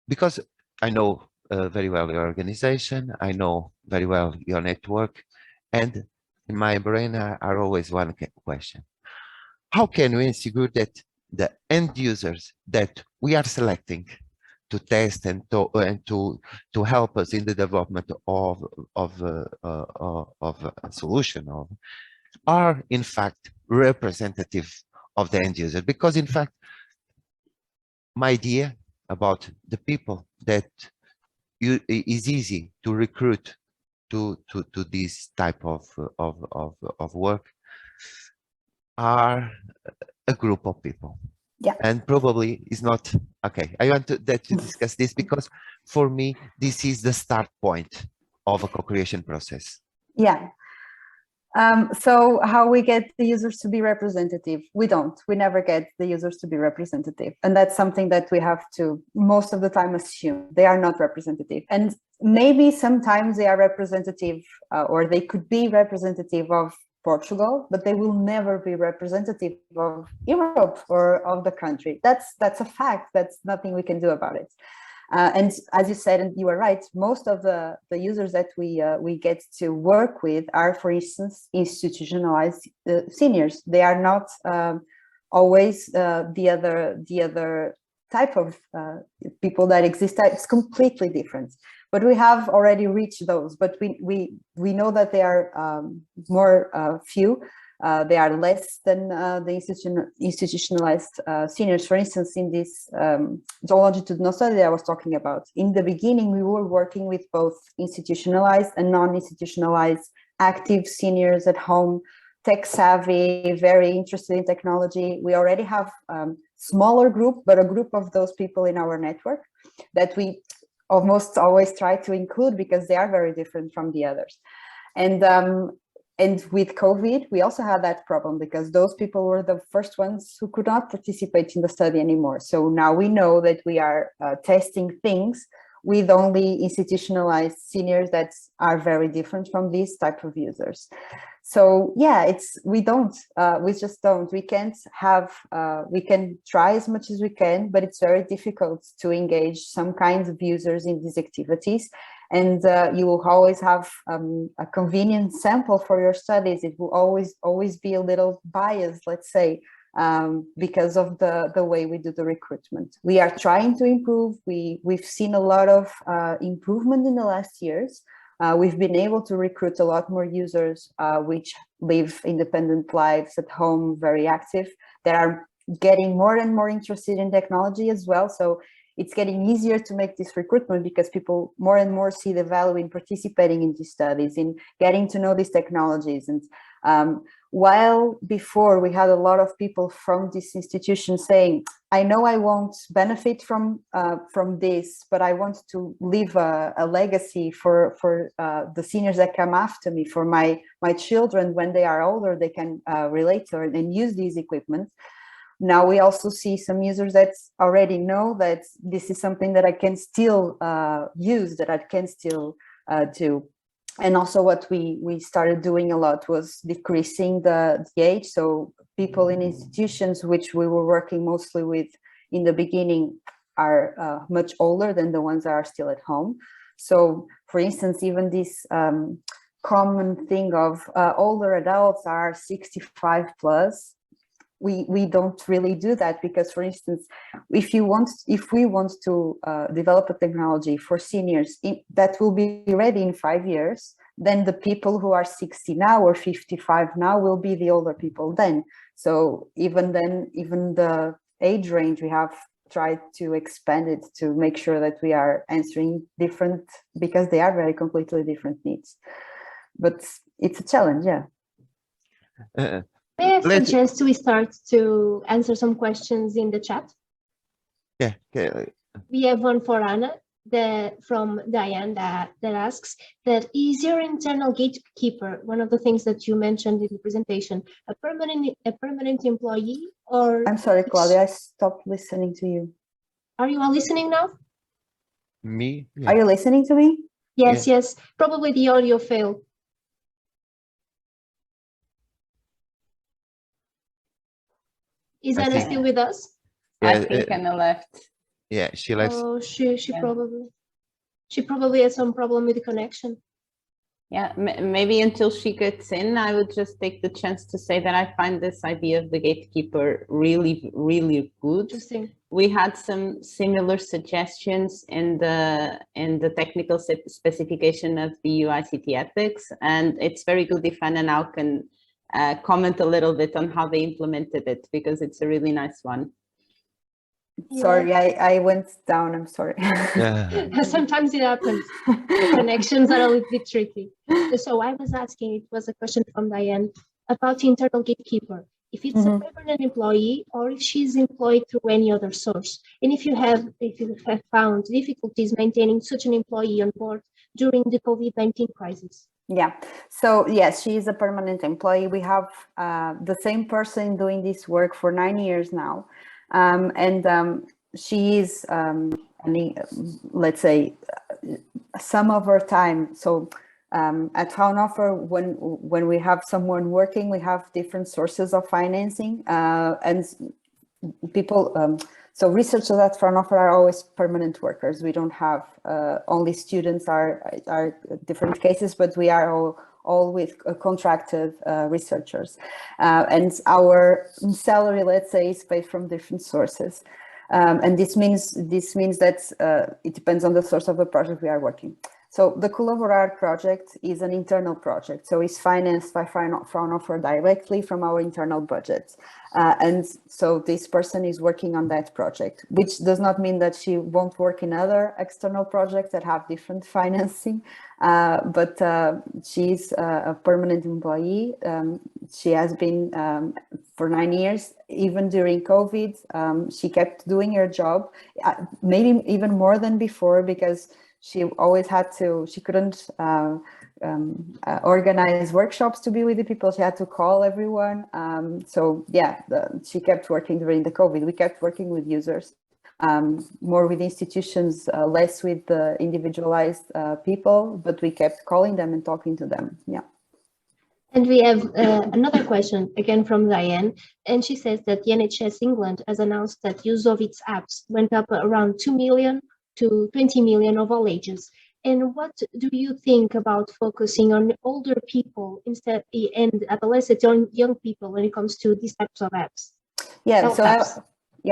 because I know very well your organization, I know very well your network, and in my brain are always one question: how can we ensure that the end users that we are selecting to test and to help us in the development of a solution are in fact representative of the end user? Because in fact, my idea about the people that is easy to recruit to this type of work are a group of people. Yeah. And probably is not okay. I want to discuss this because for me, this is the start point of a co-creation process? Yeah. So how we get the users to be representative? We never get the users to be representative. And that's something that we have to most of the time assume they are not representative. And maybe sometimes they are representative or they could be representative of Portugal, but they will never be representative of Europe or of the country. That's a fact. That's nothing we can do about it. And as you said, and you are right, most of the users that we get to work with are, for instance, institutionalized seniors. They are not always the other type of people that exist. It's completely different. But we have already reached those. But we know that they are more few. They are less than the institutionalized seniors. For instance, in this longitudinal study that I was talking about, in the beginning, we were working with both institutionalized and non-institutionalized active seniors at home, tech savvy, very interested in technology. We already have smaller group, but a group of those people in our network that we almost always try to include because they are very different from the others. And with COVID, we also had that problem because those people were the first ones who could not participate in the study anymore. So now we know that we are testing things with only institutionalized seniors that are very different from these type of users. So yeah, we just don't. We can't have, we can try as much as we can, but it's very difficult to engage some kinds of users in these activities. And you will always have a convenient sample for your studies. It will always be a little biased, let's say, because of the way we do the recruitment. We are trying to improve. We've seen a lot of improvement in the last years. We've been able to recruit a lot more users which live independent lives at home, very active, that are getting more and more interested in technology as well. So it's getting easier to make this recruitment because people more and more see the value in participating in these studies, in getting to know these technologies. And while before we had a lot of people from this institution saying, I know I won't benefit from this, but I want to leave a legacy for the seniors that come after me, for my children when they are older, they can relate to it and use these equipment. Now we also see some users that already know that this is something that I can still use, that I can still do. And also what we started doing a lot was decreasing the age. So people in institutions, which we were working mostly with in the beginning, are much older than the ones that are still at home. So for instance, even this common thing of older adults are 65 plus, we don't really do that because, for instance, if we want to develop a technology for seniors that will be ready in 5 years, then the people who are 60 now or 55 now will be the older people then. So even then, even the age range, we have tried to expand it to make sure that we are answering different, because they are very completely different needs. But it's a challenge, yeah. May I suggest we start to answer some questions in the chat? Yeah. Okay. We have one for Anna from Diane that asks that, is your internal gatekeeper, one of the things that you mentioned in the presentation, a permanent employee or? I'm sorry, Claudia, I stopped listening to you. Are you all listening now? Me? Yeah. Are you listening to me? Yes, yeah. Yes. Probably the audio failed. Is Anna still with us? Yeah, I think Anna left. Yeah, she left. Oh, she probably has some problem with the connection. Yeah, maybe until she gets in, I would just take the chance to say that I find this idea of the gatekeeper really, really good. Interesting. We had some similar suggestions in the technical specification of the UICT ethics, and it's very good if Anna now can comment a little bit on how they implemented it, because it's a really nice one. Sorry, I went down. I'm sorry. Yeah. Sometimes it happens. The connections are a little bit tricky. So I was asking, it was a question from Diane about the internal gatekeeper. If it's a permanent employee or if she's employed through any other source. And if you have found difficulties maintaining such an employee on board during the COVID-19 crisis? Yeah, so yes, she is a permanent employee. We have the same person doing this work for 9 years now. She is, let's say, some of her time. So at Fraunhofer, when we have someone working, we have different sources of financing, and people, so researchers at Fraunhofer are always permanent workers. We don't have only students are different cases, but we are all with contracted researchers. And our salary, let's say, is paid from different sources. And this means that it depends on the source of the project we are working. So the Colaborar project is an internal project, so it's financed by Fraunhofer directly from our internal budget. And so this person is working on that project, which does not mean that she won't work in other external projects that have different financing, but she's a permanent employee. She has been for 9 years. Even during COVID, she kept doing her job, maybe even more than before, because she always had to, she couldn't organize workshops to be with the people. She had to call everyone. So yeah, she kept working during the COVID. We kept working with users, more with institutions, less with the individualized people, but we kept calling them and talking to them. Yeah. And we have another question again from Diane, and she says that the NHS England has announced that use of its apps went up around 2 million to 20 million of all ages. And what do you think about focusing on older people instead and adolescents, young people when it comes to these types of apps? Yeah,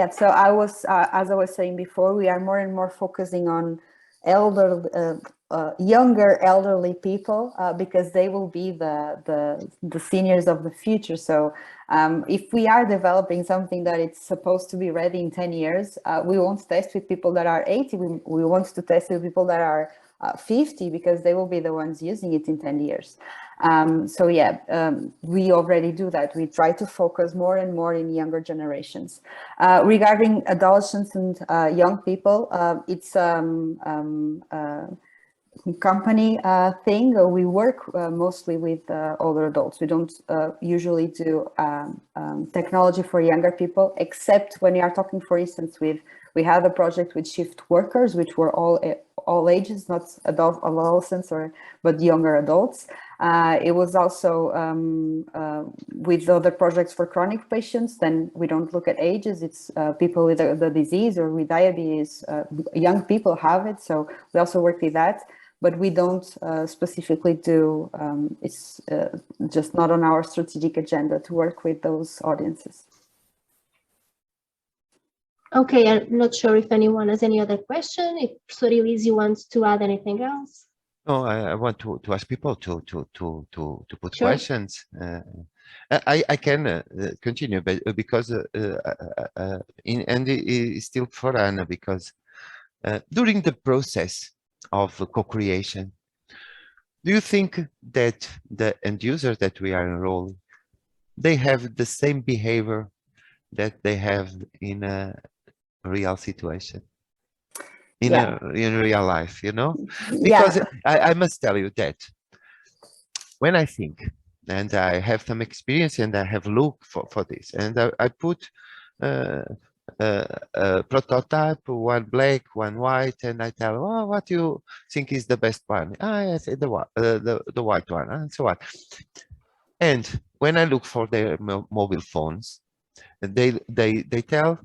so I was, as I was saying before, we are more and more focusing on younger elderly people because they will be the seniors of the future. So if we are developing something that it's supposed to be ready in 10 years, we won't test with people that are 80. We want to test with people that are 50, because they will be the ones using it in 10 years. So yeah, we already do that. We try to focus more and more in younger generations. Regarding adolescents and young people, it's company thing. We work mostly with older adults. We don't usually do technology for younger people, except when you are talking, for instance, we had a project with shift workers, which were all ages, not adolescents but younger adults. It was also with other projects for chronic patients. Then we don't look at ages. It's people with the disease or with diabetes. Young people have it, so we also work with that. But we don't specifically do, it's just not on our strategic agenda to work with those audiences. Okay, I'm not sure if anyone has any other question. If Professor Elísio wants to add anything else. No, I want to ask people to put Sure. questions. I can continue, but because and it's still for Anna, because during the process of co-creation, do you think that the end users that we are enrolling, they have the same behavior that they have in a real situation, in real life, you know? Because I must tell you that when I think, and I have some experience and I have looked for this, and I put a prototype, one black, one white, and I tell, oh, what do you think is the best one? I say the white one, and so on. And when I look for their mobile phones, they tell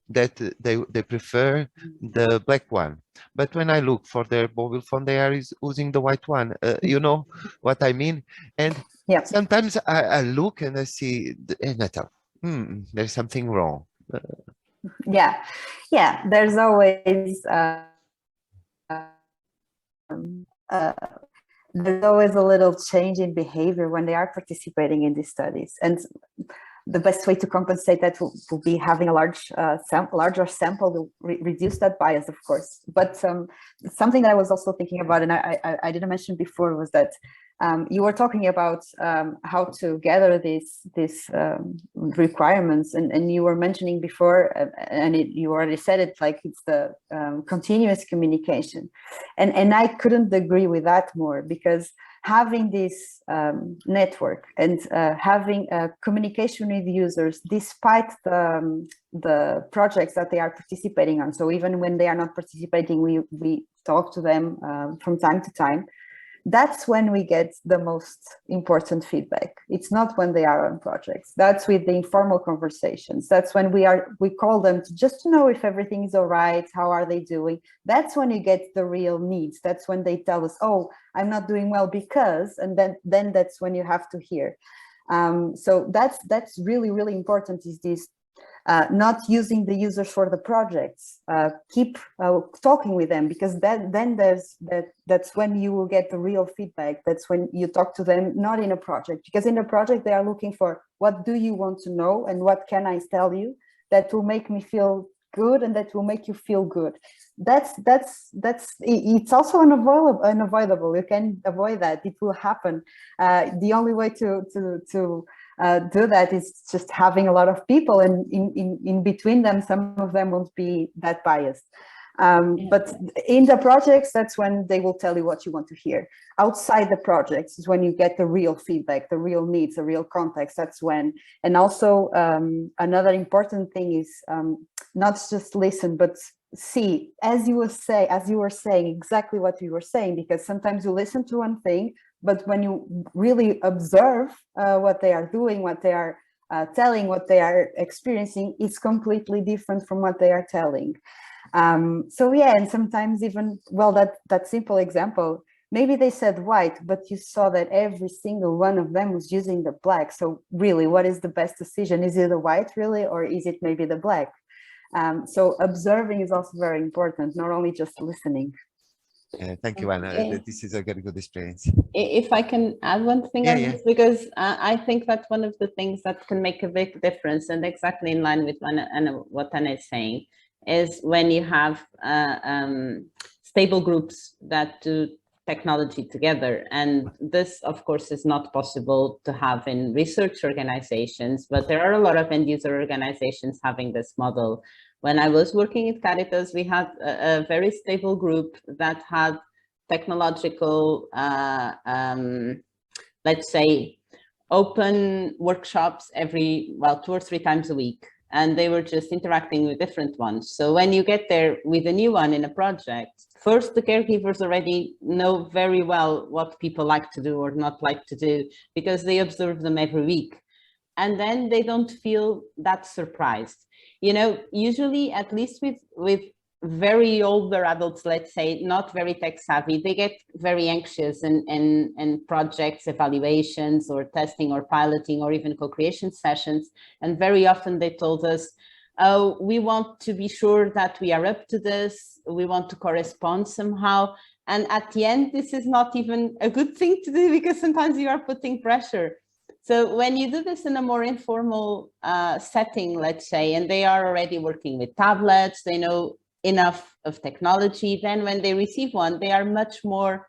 that they prefer the black one. But when I look for their mobile phone, they are using the white one. You know what I mean? And sometimes I look and I see, and I tell, there's something wrong. There's always there's always a little change in behavior when they are participating in these studies, and the best way to compensate that will be having a larger sample to reduce that bias, of course. But something that I was also thinking about, and I didn't mention before, was that You were talking about how to gather these requirements, and you were mentioning before, and you already said it, like it's the continuous communication, and I couldn't agree with that more, because having this network and having communication with users despite the projects that they are participating on. So even when they are not participating, we talk to them from time to time. That's when we get the most important feedback. It's not when they are on projects. That's with the informal conversations. That's when we call them just to know if everything is all right, how are they doing. That's when you get the real needs. That's when they tell us, oh, I'm not doing well because, and then that's when you have to hear. So that's really, really important, is this not using the users for the projects. Keep talking with them, because that's when you will get the real feedback. That's when you talk to them, not in a project, because in a project they are looking for, what do you want to know and what can I tell you that will make me feel good and that will make you feel good. It's also unavoidable. You can avoid that. It will happen. The only way to do that is just having a lot of people, and in between them, some of them won't be that biased. But in the projects, that's when they will tell you what you want to hear. Outside the projects is when you get the real feedback, the real needs, the real context. That's when. And also another important thing is not just listen, but see, as you were saying exactly what you were saying, because sometimes you listen to one thing, but when you really observe what they are doing, what they are telling, what they are experiencing, it's completely different from what they are telling. So yeah, and sometimes even, well, that simple example, maybe they said white, but you saw that every single one of them was using the black. So really, what is the best decision? Is it the white really, or is it maybe the black? So observing is also very important, not only just listening. Thank you, Anna. This is a very good experience. If I can add one thing on this, because I think that's one of the things that can make a big difference, and exactly in line with what Anna is saying, is when you have stable groups that do technology together. And this, of course, is not possible to have in research organizations, but there are a lot of end user organizations having this model. When I was working at Caritas, we had a very stable group that had technological, let's say, open workshops every, 2 or 3 times a week. And they were just interacting with different ones. So when you get there with a new one in a project, first, the caregivers already know very well what people like to do or not like to do, because they observe them every week. And then they don't feel that surprised. You know, usually, at least with very older adults, let's say, not very tech savvy, they get very anxious in projects, evaluations, or testing, or piloting, or even co-creation sessions. And very often they told us, oh, we want to be sure that we are up to this, we want to correspond somehow. And at the end, this is not even a good thing to do, because sometimes you are putting pressure. So when you do this in a more informal setting, let's say, and they are already working with tablets, they know enough of technology, then when they receive one, they are much more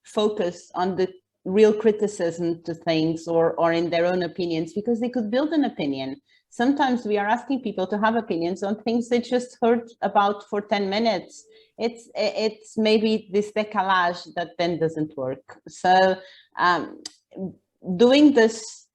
focused on the real criticism to things, or in their own opinions, because they could build an opinion. Sometimes we are asking people to have opinions on things they just heard about for 10 minutes. It's maybe this décalage that then doesn't work. So doing this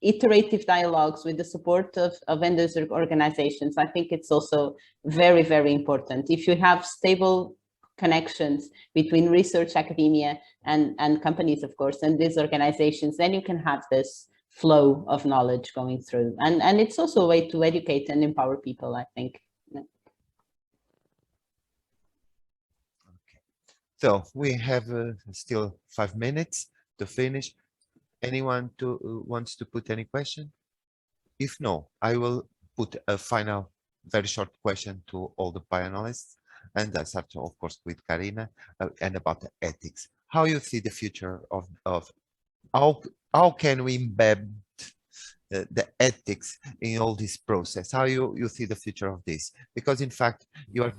iterative dialogues with the support of end user organizations, I think it's also very, very important. If you have stable connections between research, academia, and companies, of course, and these organizations, then you can have this flow of knowledge going through. And it's also a way to educate and empower people, I think. Okay. So we have still 5 minutes to finish. Anyone wants to put any question? If no, I will put a final, very short question to all the panelists, and that's after, of course, with Carina, and about the ethics. How you see the future of how can we embed the ethics in all this process? How you see the future of this? Because in fact, you are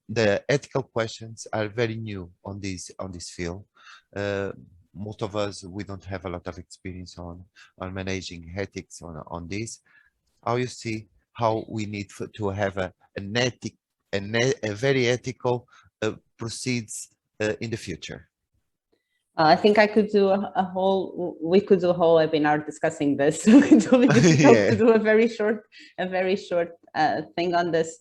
the ethical questions are very new on this field. most of us, we don't have a lot of experience on managing ethics on this. How you see how we need to have a very ethical proceeds in the future? I think I could do we could do a whole webinar discussing this. So it will be difficult to do a very short thing on this.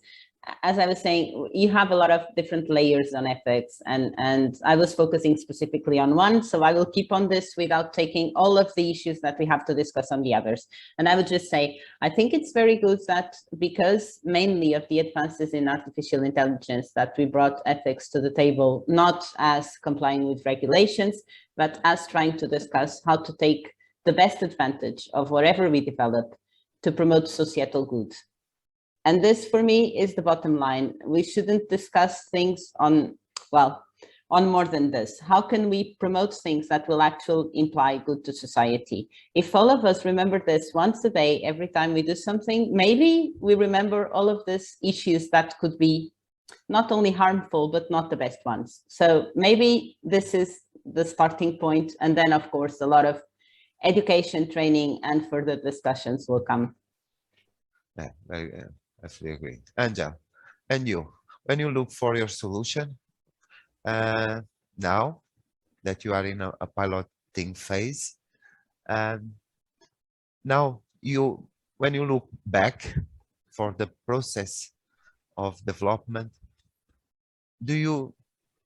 As I was saying, you have a lot of different layers on ethics, and I was focusing specifically on one, so I will keep on this without taking all of the issues that we have to discuss on the others. And I would just say, I think it's very good that because mainly of the advances in artificial intelligence that we brought ethics to the table, not as complying with regulations, but as trying to discuss how to take the best advantage of whatever we develop to promote societal good. And this, for me, is the bottom line. We shouldn't discuss things on more than this. How can we promote things that will actually imply good to society? If all of us remember this once a day, every time we do something, maybe we remember all of these issues that could be not only harmful, but not the best ones. So maybe this is the starting point. And then, of course, a lot of education, training, and further discussions will come. Yeah, very good. I fully agree. Àngel, and you, when you look for your solution, now that you are in a piloting phase, now when you look back for the process of development, do you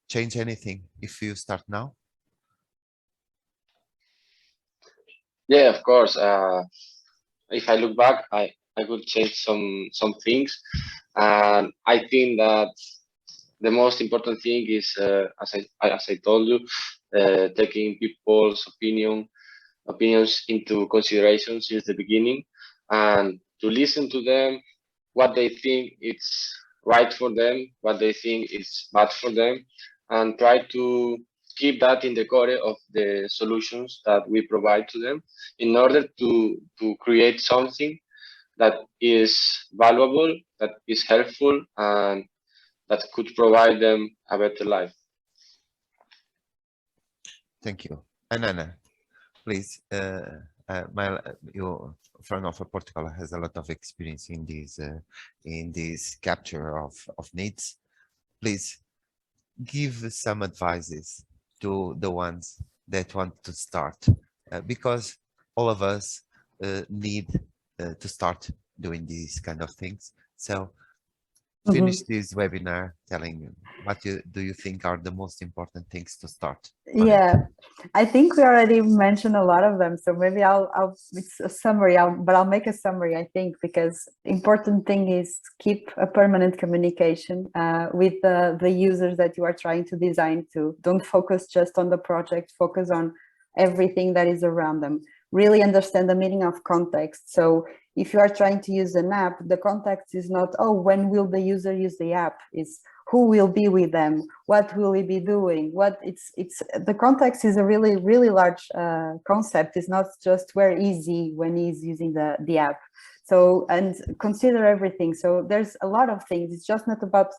change anything if you start now? Yeah, of course. If I look back, I could change some things, and I think that the most important thing is, as I told you, taking people's opinions into consideration since the beginning, and to listen to them, what they think it's right for them, what they think is bad for them, and try to keep that in the core of the solutions that we provide to them in order to create something that is valuable, that is helpful, and that could provide them a better life. Thank you. And Anna, please, Fraunhofer Portugal has a lot of experience in this capture of needs. Please give some advices to the ones that want to start, because all of us need to start doing these kind of things. So finish this webinar telling what do you think are the most important things to start? Yeah, I think we already mentioned a lot of them, so maybe it's a summary, but I'll make a summary, I think, because important thing is keep a permanent communication with the users that you are trying to design to. Don't focus just on the project, focus on everything that is around them. Really understand the meaning of context. So if you are trying to use an app, the context is not, oh, when will the user use the app? It's who will be with them, what will he be doing, the context is a really, really large concept. It's not just where is he when he's using the app. So, and consider everything. So there's a lot of things. It's just not about,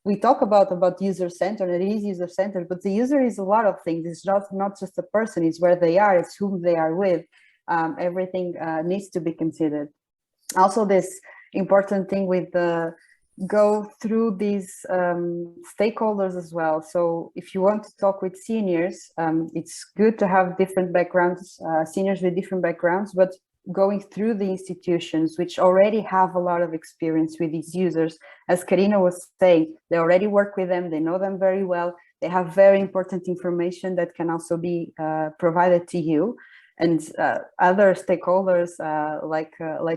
we talk about user-centered, and it is user-centered, but the user is a lot of things. It's not just a person, it's where they are, it's whom they are with. Everything needs to be considered. Also, this important thing with go through these stakeholders as well. So if you want to talk with seniors, it's good to have different backgrounds, seniors with different backgrounds, but going through the institutions which already have a lot of experience with these users. As Carina was saying, they already work with them, they know them very well, they have very important information that can also be provided to you. And other stakeholders, like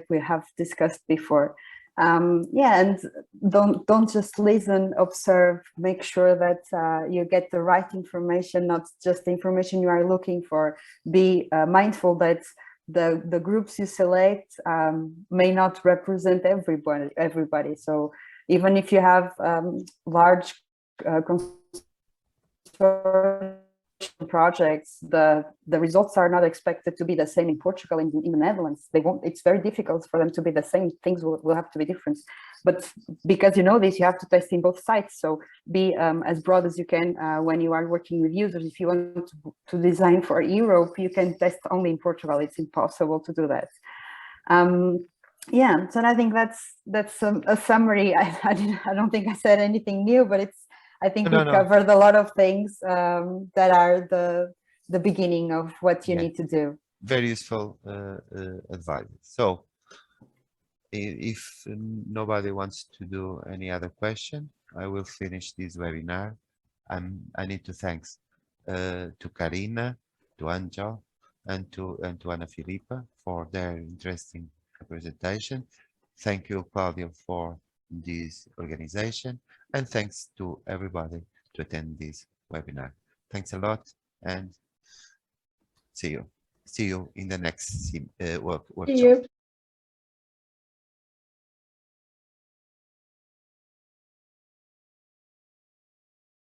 we have discussed before. Yeah, and don't just listen, observe, make sure that you get the right information, not just the information you are looking for. Be mindful that the groups you select may not represent everybody. So even if you have large consortium projects, the results are not expected to be the same in Portugal and in the Netherlands. They won't. It's very difficult for them to be the same. Things will have to be different. But because you know this, you have to test in both sites. So be as broad as you can when you are working with users. If you want to design for Europe, you can test only in Portugal. It's impossible to do that. Yeah, so I think that's a summary. I don't think I said anything new, but I think we covered a lot of things that are the beginning of what you need to do. Very useful advice. So if nobody wants to do any other question, I will finish this webinar. I need to thanks to Carina, to Àngel, and to Ana Filipa for their interesting presentation. Thank you, Claudio, for this organization, and thanks to everybody to attend this webinar. Thanks a lot, and see you in the next workshop.